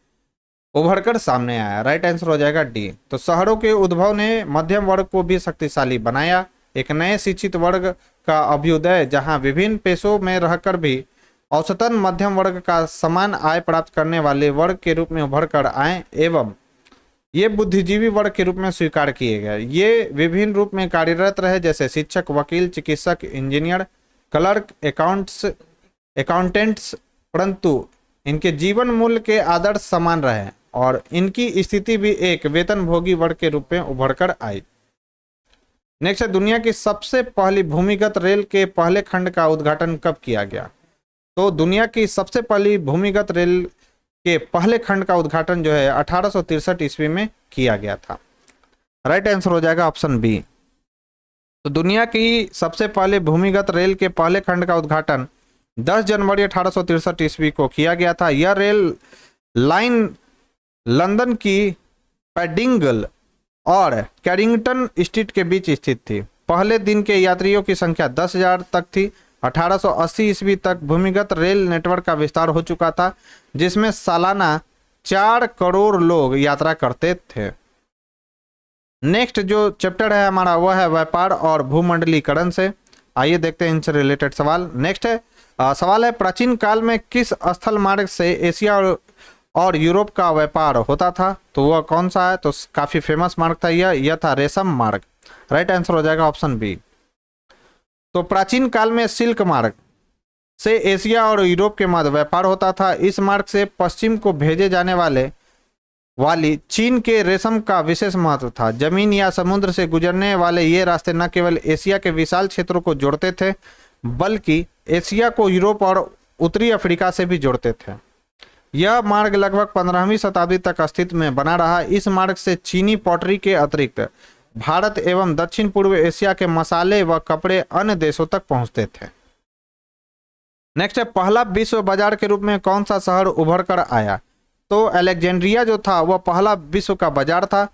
S2: उभर कर सामने आया। राइट आंसर हो जाएगा डी। तो शहरों के उद्भव ने मध्यम वर्ग को भी शक्तिशाली बनाया। एक नए शिक्षित वर्ग का अभ्युदय, जहां विभिन्न पेशों में रहकर भी औसतन मध्यम वर्ग का समान आय प्राप्त करने वाले वर्ग के रूप में उभर कर आए एवं ये बुद्धिजीवी वर्ग के रूप में स्वीकार किए गए। ये विभिन्न रूप में कार्यरत रहे, जैसे शिक्षक, वकील, चिकित्सक, इंजीनियर, क्लर्क, अकाउंटेंट्स, परंतु इनके जीवन मूल्य के आदर्श समान रहे और इनकी स्थिति भी एक वेतनभोगी वर्ग के रूप में उभर कर आई। नेक्स्ट है, दुनिया की सबसे पहली भूमिगत रेल के पहले खंड का उद्घाटन कब किया गया? तो दुनिया की सबसे पहली भूमिगत रेल के पहले खंड का उद्घाटन जो है 1863 ईस्वी में किया गया था। राइट आंसर हो जाएगा ऑप्शन बी। तो दुनिया की सबसे पहले भूमिगत रेल के पहले खंड का उद्घाटन 10 जनवरी 1863 ईस्वी को किया गया था। यह रेल लाइन लंदन की पैडिंगल और कैरिंगटन स्ट्रीट के बीच स्थित थी। पहले दिन के यात्रियों की संख्या 10,000 तक थी।
S1: 1880 ईस्वी तक भूमिगत रेल नेटवर्क का विस्तार हो चुका था, जिसमें सालाना 4 करोड़ लोग यात्रा करते थे। नेक्स्ट जो चैप्टर है हमारा वह है व्यापार और भूमंडलीकरण से। आइए देखते हैं इनसे रिलेटेड सवाल। नेक्स्ट है सवाल है, प्राचीन काल में किस स्थल मार्ग से एशिया और यूरोप का व्यापार होता था? तो वह कौन सा है? तो काफी फेमस मार्ग था यह था रेशम मार्ग। राइट आंसर हो जाएगा ऑप्शन बी। तो प्राचीन काल में सिल्क मार्ग से एशिया और यूरोप के मध्य व्यापार होता था। इस मार्ग से पश्चिम को भेजे जाने वाली चीन के रेशम का विशेष महत्व था। जमीन या समुद्र से गुजरने वाले ये रास्ते न केवल एशिया के विशाल क्षेत्रों को जोड़ते थे, बल्कि एशिया को यूरोप और उत्तरी अफ्रीका से भी जोड़ते थे। यह मार्ग लगभग 15वीं शताब्दी तक अस्तित्व में बना रहा। इस मार्ग से चीनी पॉटरी के अतिरिक्त भारत एवं दक्षिण पूर्व एशिया के मसाले व कपड़े अन्य देशों तक पहुंचते थे। नेक्स्ट है, पहला विश्व बाजार के रूप में कौन सा शहर उभर कर आया? तो अलेक्जेंड्रिया जो था वह पहला विश्व का बाजार था,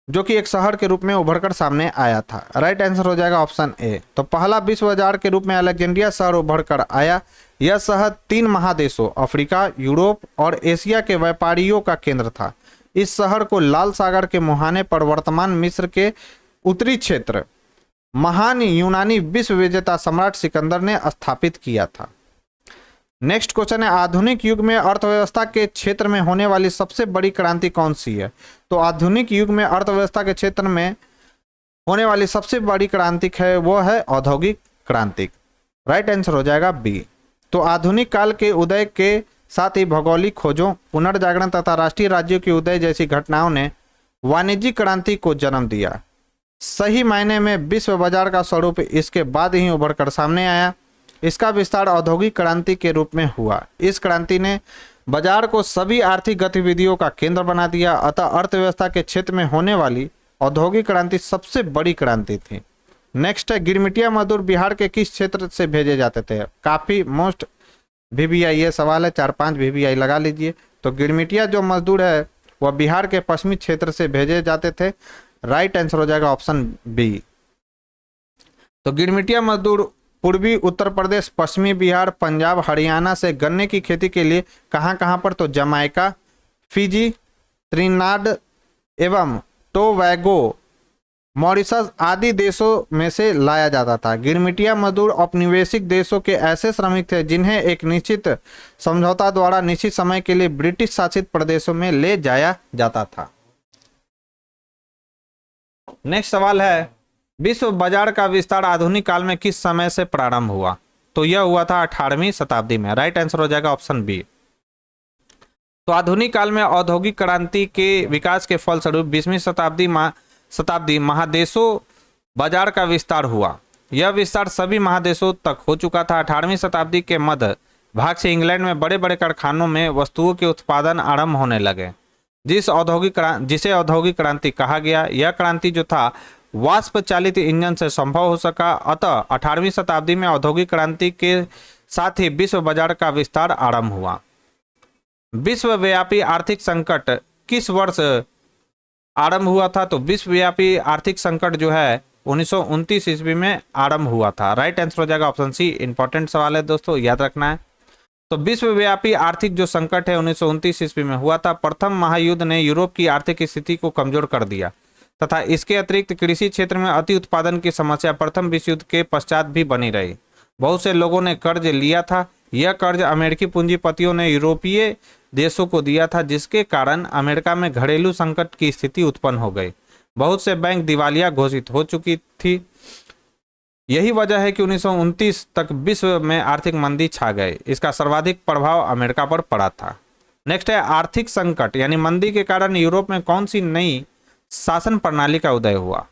S1: जो कि एक शहर के रूप में उभर कर सामने आया था। राइट आंसर हो जाएगा ऑप्शन ए। तो पहला विश्व बाजार के रूप में अलेक्जेंड्रिया शहर उभर कर आया। यह शहर 3 महादेशों अफ्रीका, यूरोप और एशिया के व्यापारियों का केंद्र था। इस शहर को लाल सागर के मुहाने पर वर्तमान मिस्र के उत्तरी क्षेत्र महान यूनानी विश्व विजेता सम्राट सिकंदर ने स्थापित किया था। नेक्स्ट क्वेश्चन है, आधुनिक युग में अर्थव्यवस्था के क्षेत्र में होने वाली सबसे बड़ी क्रांति कौन सी है? तो आधुनिक युग में अर्थव्यवस्था के क्षेत्र में होने वाली सबसे बड़ी क्रांति है वो है औद्योगिक क्रांति। राइट आंसर हो जाएगा बी। तो आधुनिक काल के उदय के साथ ही भौगोलिक खोजों, पुनर्जागरण तथा राष्ट्रीय राज्यों के उदय जैसी घटनाओं ने वाणिज्यिक क्रांति को जन्म दिया। सही मायने में विश्व बाजार का स्वरूप इसके बाद ही उभर कर सामने आया। इसका विस्तार औद्योगिक क्रांति के रूप में हुआ। इस क्रांति ने बाजार को सभी आर्थिक गतिविधियों का केंद्र बना दिया। अतः अर्थव्यवस्था के क्षेत्र में होने वाली औद्योगिक क्रांति सबसे बड़ी क्रांति थी। नेक्स्ट है, गिरमिटिया मजदूर बिहार के किस क्षेत्र से भेजे जाते थे? काफी मोस्ट VBI ये सवाल है, 4-5 VBI लगा लीजिए। तो गिरमिटिया जो मजदूर है वह बिहार के पश्चिमी क्षेत्र से भेजे जाते थे। राइट आंसर हो जाएगा ऑप्शन बी। तो गिरमिटिया मजदूर पूर्वी उत्तर प्रदेश, पश्चिमी बिहार, पंजाब, हरियाणा से गन्ने की खेती के लिए कहां पर? तो जमाइका, फिजी, त्रिनाड एवं टोबैगो, मॉरिशस आदि देशों में से लाया जाता था। गिरमिटिया मजदूर औपनिवेशिक देशों के ऐसे श्रमिक थे जिन्हें एक निश्चित समझौता द्वारा निश्चित समय के लिए ब्रिटिश शासित प्रदेशों में ले जाया जाता था। नेक्स्ट सवाल है, विश्व बाजार का विस्तार आधुनिक काल में किस समय से प्रारंभ हुआ? तो यह हुआ था 18वीं शताब्दी में। राइट आंसर हो जाएगा ऑप्शन बी। तो आधुनिक काल में औद्योगिक क्रांति के विकास के फलस्वरूप 20वीं शताब्दी महादेशों बाजार का विस्तार हुआ। यह विस्तार सभी महादेशों तक हो चुका था। 18वीं शताब्दी के मध्य भाग से इंग्लैंड में बड़े बड़े कारखानों में वस्तुओं के उत्पादन आरंभ होने लगे, जिसे औद्योगिक क्रांति कहा गया। यह क्रांति जो था वाष्प चालित इंजन से संभव हो सका। अतः 18वीं शताब्दी में औद्योगिक क्रांति के साथ ही विश्व बाजार का विस्तार आरंभ हुआ। विश्वव्यापी आर्थिक संकट किस वर्ष आरंभ हुआ था? तो विश्वव्यापी आर्थिक संकट जो है 1929 ईस्वी में आरंभ हुआ था। राइट आंसर हो जाएगा ऑप्शन सी। इंपॉर्टेंट सवाल है दोस्तों, याद रखना है। तो विश्वव्यापी आर्थिक जो संकट है 1929 ईस्वी में हुआ था। प्रथम महायुद्ध ने यूरोप की आर्थिक स्थिति को कमजोर कर दिया तथा इसके अतिरिक्त कृषि क्षेत्र में अति उत्पादन की समस्या प्रथम विश्व युद्ध के पश्चात भी बनी रही। बहुत से लोगों ने कर्ज लिया था। यह कर्ज अमेरिकी पूंजीपतियों ने यूरोपीय देशों को दिया था, जिसके कारण अमेरिका में घरेलू संकट की स्थिति उत्पन्न हो गई। बहुत से बैंक दिवालिया घोषित हो चुकी थी। यही वजह है कि 1929 तक विश्व में आर्थिक मंदी छा गई। इसका सर्वाधिक प्रभाव अमेरिका पर पड़ा था। नेक्स्ट है, आर्थिक संकट यानी मंदी के कारण यूरोप में कौन सी नई शासन प्रणाली का उदय हुआ?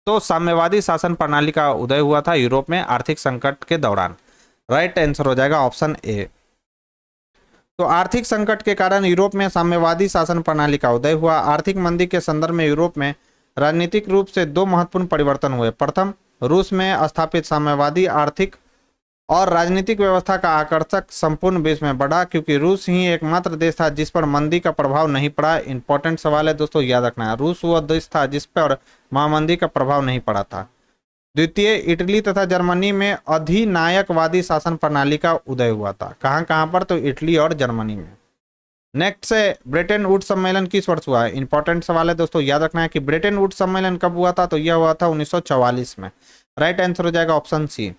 S1: तो साम्यवादी शासन प्रणाली का उदय हुआ था यूरोप में आर्थिक संकट के दौरान। राइट आंसर हो जाएगा ऑप्शन ए। तो आर्थिक संकट के कारण यूरोप में साम्यवादी शासन प्रणाली का उदय हुआ। आर्थिक मंदी के संदर्भ में यूरोप में राजनीतिक रूप से 2 महत्वपूर्ण परिवर्तन हुए। प्रथम, रूस में स्थापित साम्यवादी आर्थिक और राजनीतिक व्यवस्था का आकर्षक संपूर्ण विश्व में बढ़ा, क्योंकि रूस ही एकमात्र देश था जिस पर मंदी का प्रभाव नहीं पड़ा। इंपॉर्टेंट सवाल है दोस्तों, याद रखना है। रूस वह देश था जिस पर महामंदी का प्रभाव नहीं पड़ा था।
S2: द्वितीय, इटली तथा जर्मनी में अधिनायकवादी शासन प्रणाली का उदय हुआ था। कहां कहां पर? तो इटली और जर्मनी में। नेक्स्ट है ब्रेटन वुड्स सम्मेलन किस वर्ष हुआ है? इंपॉर्टेंट सवाल है दोस्तों, याद रखना है कि ब्रेटन वुड्स सम्मेलन कब हुआ था? तो यह हुआ था 1944 में। राइट आंसर हो जाएगा ऑप्शन सी।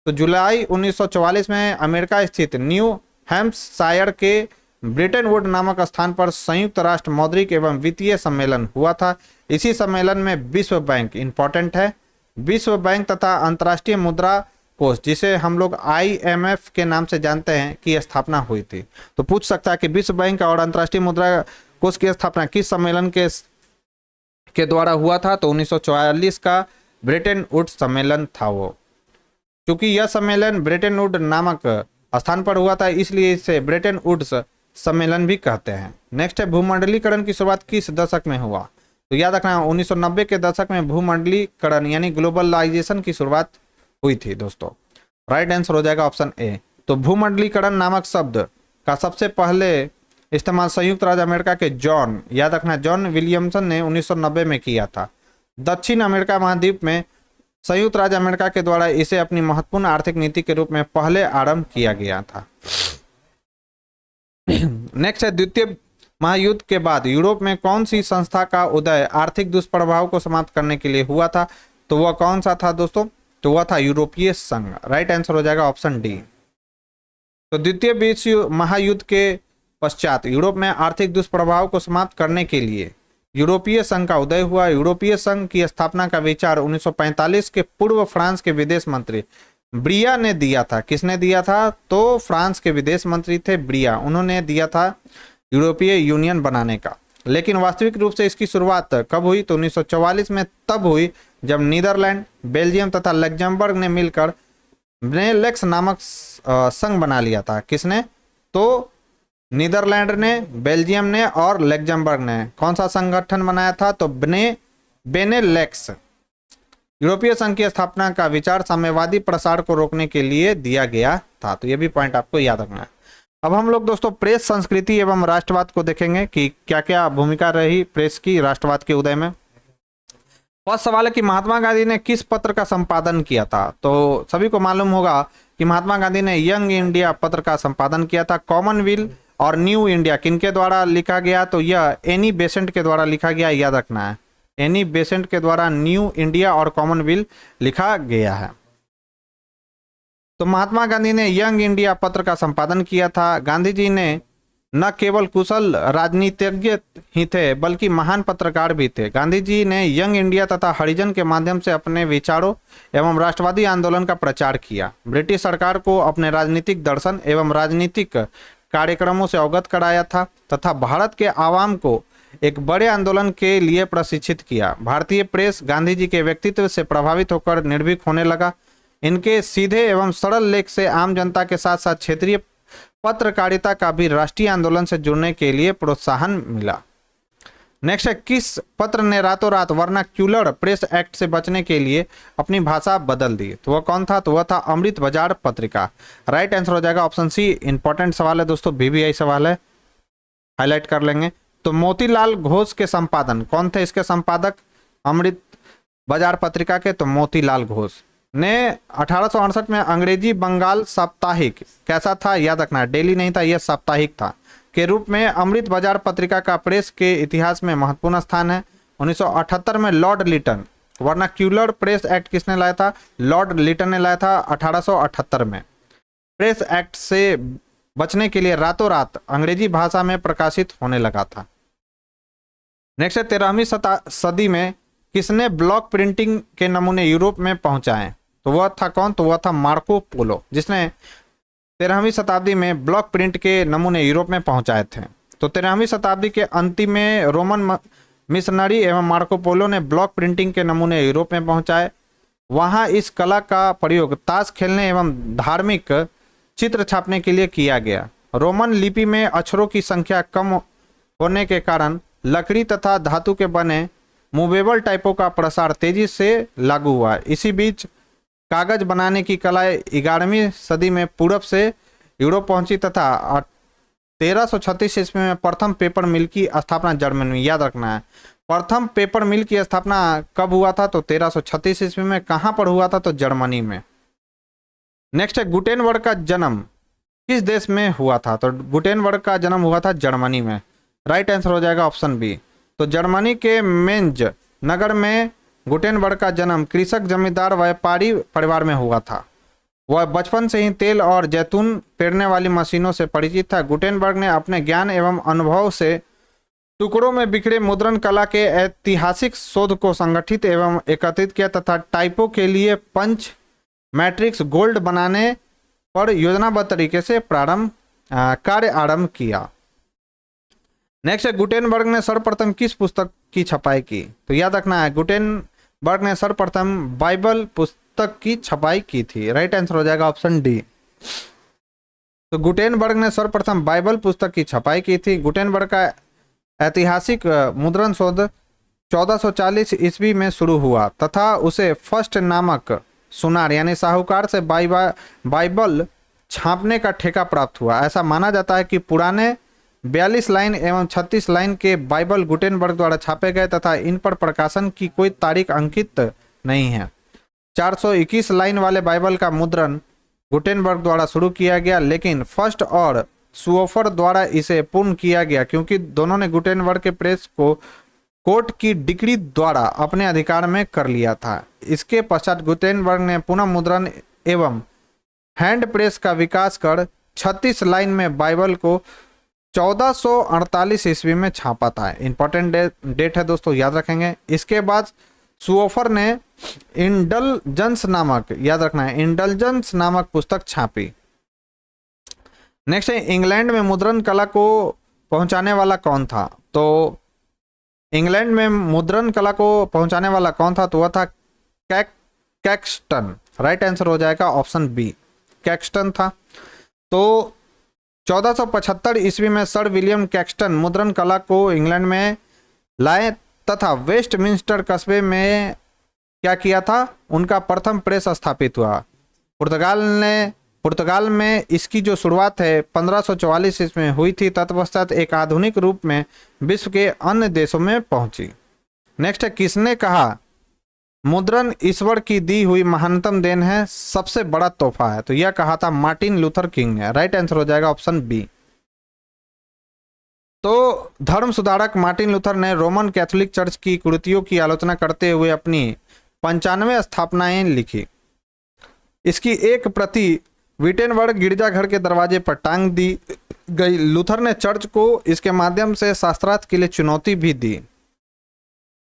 S2: तो जुलाई 1944 में अमेरिका स्थित न्यू हैम्पशायर के ब्रेटन वुड नामक स्थान पर संयुक्त राष्ट्र मौद्रिक एवं वित्तीय सम्मेलन हुआ था। इसी सम्मेलन में विश्व बैंक, इंपॉर्टेंट है, विश्व बैंक तथा अंतर्राष्ट्रीय मुद्रा कोष, जिसे हम लोग IMF के नाम से जानते हैं, की स्थापना हुई थी। तो पूछ सकता है कि विश्व बैंक और अंतर्राष्ट्रीय मुद्रा कोष की स्थापना किस सम्मेलन के द्वारा हुआ था? तो 1944 का ब्रेटन वुड्स सम्मेलन था वो। क्योंकि यह सम्मेलन ब्रेटन वुड नामक स्थान पर हुआ था, इसलिए इसे ब्रेटन वुड्स सम्मेलन भी कहते हैं। नेक्स्ट है भूमंडलीकरण की शुरुआत किस दशक में हुआ? तो याद रखना 1990 के दशक में भूमंडलीकरण यानी ग्लोबलाइजेशन की शुरुआत हुई थी दोस्तों। राइट आंसर हो जाएगा ऑप्शन ए। तो भूमंडलीकरण नामक शब्द का सबसे पहले इस्तेमाल संयुक्त राज्य अमेरिका के जॉन, याद रखना, जॉन विलियमसन ने 1990 में किया था। दक्षिण अमेरिका महाद्वीप में संयुक्त राज्य अमेरिका के द्वारा इसे अपनी महत्वपूर्ण आर्थिक नीति के रूप में पहले आरंभ किया गया था। नेक्स्ट है द्वितीय महायुद्ध के बाद यूरोप में कौन सी संस्था का उदय आर्थिक दुष्प्रभाव को समाप्त करने के लिए हुआ था? तो वह कौन सा था दोस्तों? तो वह था यूरोपीय संघ। राइट आंसर हो जाएगा ऑप्शन डी। तो द्वितीय विश्व महायुद्ध के पश्चात यूरोप में आर्थिक दुष्प्रभाव को समाप्त करने के लिए यूरोपीय संघ का उदय हुआ। यूरोपीय संघ की स्थापना का विचार 1945 के पूर्व फ्रांस के विदेश मंत्री ब्रिया ने दिया था। किसने दिया था? तो फ्रांस के विदेश मंत्री थे ब्रिया, उन्होंने दिया था यूरोपीय यूनियन बनाने का। लेकिन वास्तविक रूप से इसकी शुरुआत कब हुई? तो 1944 में तब हुई जब नीदरलैंड, बेल्जियम तथा लग्जमबर्ग ने मिलकर ब्नेलेक्स नामक संघ बना लिया था। किसने? तो नीदरलैंड ने, बेल्जियम ने और लग्जमबर्ग ने कौन सा संगठन बनाया था? तो बेनेलेक्स। यूरोपीय संघ की स्थापना का विचार साम्यवादी प्रसार को रोकने के लिए दिया गया था। तो ये भी पॉइंट आपको याद रखना है। अब हम लोग दोस्तों प्रेस संस्कृति एवं राष्ट्रवाद को देखेंगे कि क्या क्या भूमिका रही प्रेस की राष्ट्रवाद के उदय में। फर्स्ट सवाल है कि महात्मा गांधी ने किस पत्र का संपादन किया था? तो सभी को मालूम होगा कि महात्मा गांधी ने यंग इंडिया पत्र का संपादन किया था। कॉमनवेल्थ और न्यू इंडिया किनके द्वारा लिखा गया? तो यह एनी बेसेंट के द्वारा लिखा गया, याद रखना है। एनी बेसेंट के द्वारा न्यू इंडिया और कॉमनवेल्थ लिखा गया है। तो महात्मा गांधी ने यंग इंडिया पत्र का संपादन किया था। गांधी जी ने न केवल कुशल राजनीतिज्ञ ही थे बल्कि महान पत्रकार भी थे। गांधी जी ने यंग इंडिया तथा हरिजन के माध्यम से अपने विचारों एवं राष्ट्रवादी आंदोलन का प्रचार किया। ब्रिटिश सरकार को अपने राजनीतिक दर्शन एवं राजनीतिक कार्यक्रमों से अवगत कराया था तथा भारत के आवाम को एक बड़े आंदोलन के लिए प्रशिक्षित किया। भारतीय प्रेस गांधी जी के व्यक्तित्व से प्रभावित होकर निर्भीक होने लगा। इनके सीधे एवं सरल लेख से आम जनता के साथ साथ क्षेत्रीय पत्रकारिता का भी राष्ट्रीय आंदोलन से जुड़ने के लिए प्रोत्साहन मिला। नेक्स्ट है किस पत्र ने रातों रात वर्नाक्यूलर प्रेस एक्ट से बचने के लिए अपनी भाषा बदल दी? तो वह कौन था? तो वह था अमृत बाजार पत्रिका। राइट आंसर हो जाएगा ऑप्शन सी। इंपॉर्टेंट सवाल है दोस्तों, VVI सवाल है, हाईलाइट कर लेंगे। तो मोतीलाल घोष के संपादन कौन थे? इसके संपादक अमृत बाजार पत्रिका के, तो मोतीलाल घोष ने 1868 में अंग्रेजी बंगाल साप्ताहिक, कैसा था याद रखना, डेली नहीं था, यह साप्ताहिक था, के रूप में अमृत बाजार पत्रिका का प्रेस के इतिहास में महत्वपूर्ण स्थान है। 1978 में Lord Lytton, vernacular press act किसने लाया था? लॉर्ड लिटन ने लाया था 1878 में। प्रेस एक्ट से बचने के लिए रातों रात अंग्रेजी भाषा में प्रकाशित होने लगा था। नेक्स्ट है 13वीं सदी में किसने ब्लॉक प्रिंटिंग के नमूने यूरोप में पहुंचाए? तो वह था कौन? तो वह था मार्को पोलो, जिसने 13वीं शताब्दी में ब्लॉक प्रिंट के नमूने यूरोप में पहुंचाए थे। तो 13वीं शताब्दी के अंतिम में रोमन मिशनरी एवं मार्को पोलो ने ब्लॉक प्रिंटिंग के नमूने यूरोप में पहुंचाए। वहां इस कला का प्रयोग ताश खेलने एवं धार्मिक चित्र छापने के लिए किया गया। रोमन लिपि में अक्षरों की संख्या कम होने के कारण लकड़ी तथा धातु के बने मूवेबल टाइपों का प्रसार तेजी से लागू हुआ। इसी बीच कागज बनाने की कला 11वीं सदी में पूरब से यूरोप पहुंची तथा 1336 ईस्वी में प्रथम पेपर मिल की स्थापना जर्मनी में, याद रखना है, प्रथम पेपर मिल की स्थापना कब हुआ था? तो 1336 ईस्वी में। कहां पर हुआ था? तो जर्मनी में। नेक्स्ट है गुटेनबर्ग का जन्म किस देश में हुआ था? तो गुटेनबर्ग का जन्म हुआ था जर्मनी में। राइट आंसर हो जाएगा ऑप्शन बी। तो जर्मनी के मेंज नगर में गुटेनबर्ग का जन्म कृषक जमींदार व्यापारी परिवार में हुआ था। वह बचपन से ही तेल और जैतून पेरने वाली मशीनों से परिचित था। गुटेनबर्ग ने अपने ज्ञान एवं अनुभव से टुकड़ों में बिखरे मुद्रण कला के ऐतिहासिक शोध को संगठित एवं एकत्रित किया तथा टाइपों के लिए पंच मैट्रिक्स गोल्ड बनाने पर योजनाबद्ध तरीके से कार्य आरंभ किया। नेक्स्ट है गुटेनबर्ग ने सर्वप्रथम किस पुस्तक की छपाई की? तो याद रखना है गुटेनबर्ग ने सर्वप्रथम बाइबल पुस्तक की छपाई की थी। राइट आंसर हो जाएगा ऑप्शन डी। तो गुटेनबर्ग ने सर्वप्रथम बाइबल पुस्तक की छपाई की थी। गुटेनबर्ग का ऐतिहासिक मुद्रण शोध 1440 ईस्वी में शुरू हुआ तथा उसे फर्स्ट नामक सुनार यानी साहूकार से बाइबल छापने का ठेका प्राप्त हुआ। ऐसा माना जाता है कि पुराने 42 लाइन एवं 36 लाइन के बाइबल गुटेनबर्ग द्वारा छापे गए तथा इन पर प्रकाशन की कोई तारीख अंकित नहीं है। 421 लाइन वाले बाइबल का मुद्रण गुटेनबर्ग द्वारा शुरू किया गया, लेकिन फर्स्ट और सुओफर द्वारा इसे पूर्ण किया गया क्योंकि दोनों ने गुटेनबर्ग के प्रेस को कोर्ट की डिक्री द्वारा अपने अधिकार में कर लिया था। इसके पश्चात गुटेनबर्ग ने पुनः मुद्रण एवं हैंड प्रेस का विकास कर 36 लाइन में बाइबल को 1448 ईस्वी में छापा था। इंपॉर्टेंट डेट है दोस्तों, याद रखेंगे। इसके बाद सुओफर ने इंडलजेंस नामक, याद रखना है, इंडलजेंस नामक पुस्तक छापी। नेक्स्ट है इंग्लैंड में मुद्रण कला को पहुंचाने वाला कौन था? तो इंग्लैंड में मुद्रण कला को पहुंचाने वाला कौन था? तो वह था कैक्सटन। राइट आंसर हो जाएगा ऑप्शन बी, कैक्सटन था। तो 1475 ईस्वी में सर विलियम कैक्सटन मुद्रण कला को इंग्लैंड में लाए तथा वेस्टमिंस्टर कस्बे में क्या किया था? उनका प्रथम प्रेस स्थापित हुआ। पुर्तगाल में इसकी जो शुरुआत है 1544 ईस्वी में हुई थी, तत्पश्चात एक आधुनिक रूप में विश्व के अन्य देशों में पहुंची। नेक्स्ट है किसने कहा मुद्रण ईश्वर की दी हुई महानतम देन है, सबसे बड़ा तोहफा है? तो यह कहा था मार्टिन लूथर किंग ने। राइट आंसर हो जाएगा ऑप्शन बी। तो धर्म सुधारक मार्टिन लूथर ने रोमन कैथोलिक चर्च की कुरीतियों की आलोचना करते हुए अपनी 95 स्थापनाएं लिखी। इसकी एक प्रति विटेनबर्ग गिरजाघर के दरवाजे पर टांग दी गई। लूथर ने चर्च को इसके माध्यम से शास्त्रार्थ के लिए चुनौती भी दी।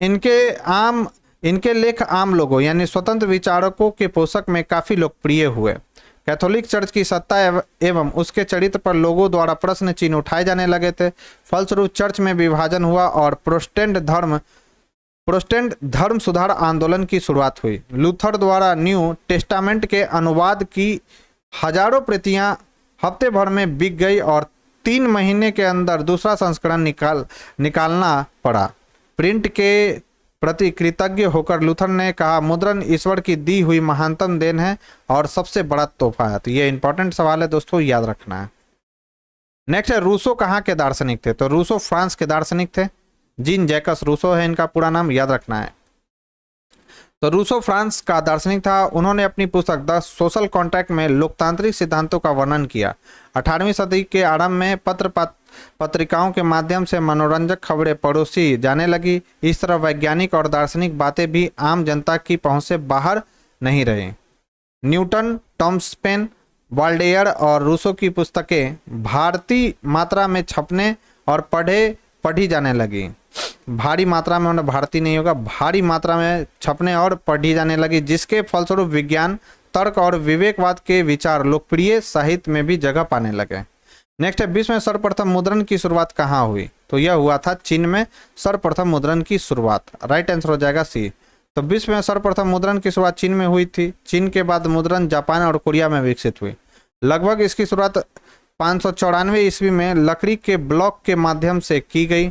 S2: इनके लेख आम लोगों यानी स्वतंत्र विचारकों के पोषक में काफी लोकप्रिय हुए। कैथोलिक चर्च की सत्ता एवं उसके चरित्र पर लोगों द्वारा प्रश्न चिन्ह उठाए जाने लगे थे। फलस्वरूप चर्च में विभाजन हुआ और प्रोटेस्टेंट धर्म सुधार आंदोलन की शुरुआत हुई। लूथर द्वारा न्यू टेस्टामेंट के अनुवाद की हजारों प्रतियां हफ्ते भर में बिक गई और 3 महीने के अंदर दूसरा संस्करण निकालना पड़ा। प्रिंट के प्रति कृतज्ञ होकर लूथर ने कहा मुद्रण ईश्वर की दी हुई महानतम देन है और सबसे बड़ा तोहफा है। तो ये इंपॉर्टेंट सवाल है दोस्तों, याद रखना है। नेक्स्ट है रूसो कहाँ के दार्शनिक थे? तो रूसो फ्रांस के दार्शनिक थे। जीन जैकस रूसो है इनका पूरा नाम, याद रखना है। तो रूसो फ्रांस का दार्शनिक था। उन्होंने अपनी पुस्तक द सोशल कॉन्ट्रैक्ट में लोकतांत्रिक सिद्धांतों का वर्णन किया। 18वीं सदी के आरंभ में पत्रिकाओं के माध्यम से मनोरंजक खबरें परोसी जाने लगी। इस तरह वैज्ञानिक और दार्शनिक बातें भी आम जनता की पहुंच से बाहर नहीं रही। न्यूटन, टॉमस पेन, वाल्डेयर और रूसो की पुस्तकें भारतीय मात्रा में छपने और पढ़ी जाने लगी। भारी मात्रा में, उन्हें भारतीय नहीं होगा, भारी मात्रा में छपने और पढ़ी जाने लगी, जिसके फलस्वरूप विज्ञान, तर्क और विवेकवाद के विचार लोकप्रिय साहित्य में भी जगह पाने लगे। नेक्स्ट है विश्व में सर्वप्रथम मुद्रण की शुरुआत कहाँ हुई? तो यह हुआ था चीन में सर्वप्रथम मुद्रण की शुरुआत। राइट आंसर हो जाएगा सी। तो विश्व में सर्वप्रथम मुद्रण की शुरुआत चीन में हुई थी। चीन के बाद मुद्रण जापान और कोरिया में विकसित हुई। लगभग इसकी शुरुआत 594 ईस्वी में लकड़ी के ब्लॉक के माध्यम से की गई।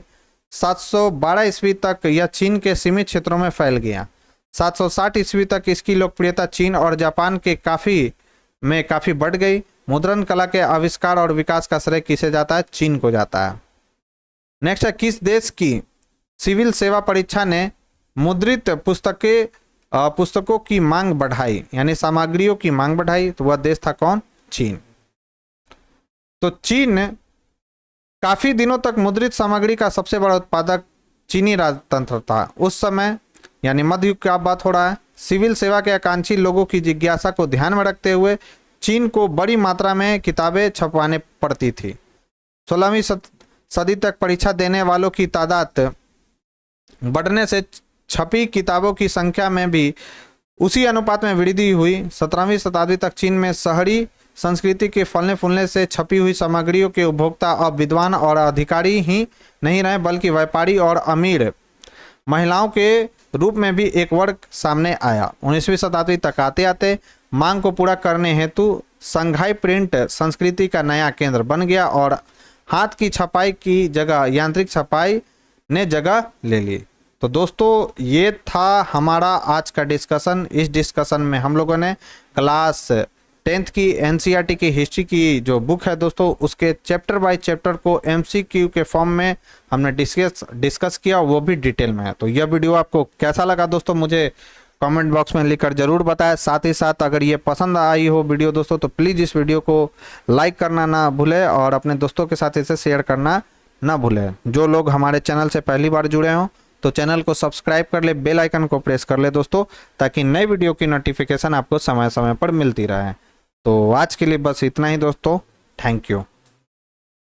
S2: 712 ईस्वी तक यह चीन के सीमित क्षेत्रों में फैल गया। 760 ईस्वी तक इसकी लोकप्रियता चीन और जापान के काफी बढ़ गई। मुद्रण कला के आविष्कार और विकास का श्रेय किसे जाता है? चीन को जाता है। नेक्स्ट है किस देश की सिविल सेवा परीक्षा ने मुद्रित पुस्तकों की मांग बढ़ाई, यानी सामग्रियों की मांग बढ़ाई। तो वह देश था कौन? चीन। तो चीन काफी दिनों तक मुद्रित सामग्री का सबसे बड़ा उत्पादक चीनी राजतंत्र था। उस समय यानी मध्य युग की आप बात हो रहा है। सिविल सेवा के आकांक्षी लोगों की जिज्ञासा को ध्यान में रखते हुए चीन को बड़ी मात्रा में किताबें छपवाने पड़ती थी। 16वीं सदी तक परीक्षा देने वालों की तादाद बढ़ने से छपी किताबों की संख्या में भी उसी अनुपात में वृद्धि हुई। 17वीं शताब्दी तक चीन में शहरी संस्कृति के फलने फूलने से छपी हुई सामग्रियों के उपभोक्ता अब विद्वान और अधिकारी ही नहीं रहे, बल्कि व्यापारी और अमीर महिलाओं के रूप में भी एक वर्ग सामने आया। 19वीं शताब्दी तक आते आते मांग को पूरा करने हेतु संघाई प्रिंट संस्कृति का नया केंद्र बन गया और हाथ की छपाई की जगह यांत्रिक छपाई ने जगह ले ली। तो दोस्तों ये था हमारा आज का डिस्कशन। इस डिस्कशन में हम लोगों ने क्लास 10th की एनसीईआरटी की हिस्ट्री की जो बुक है दोस्तों, उसके चैप्टर बाय चैप्टर को एमसीक्यू के फॉर्म में हमने डिस्कस किया, वो भी डिटेल में है। तो यह वीडियो आपको कैसा लगा दोस्तों, मुझे कमेंट बॉक्स में लिखकर जरूर बताएं। साथ ही साथ अगर ये पसंद आई हो वीडियो दोस्तों तो प्लीज़ इस वीडियो को लाइक करना ना भूलें और अपने दोस्तों के साथ इसे शेयर करना ना भूलें। जो लोग हमारे चैनल से पहली बार जुड़े हों तो चैनल को सब्सक्राइब कर ले, बेल आइकन को प्रेस कर ले दोस्तों, ताकि नई वीडियो की नोटिफिकेशन आपको समय समय पर मिलती रहे। तो आज के लिए बस इतना ही दोस्तों, थैंक यू।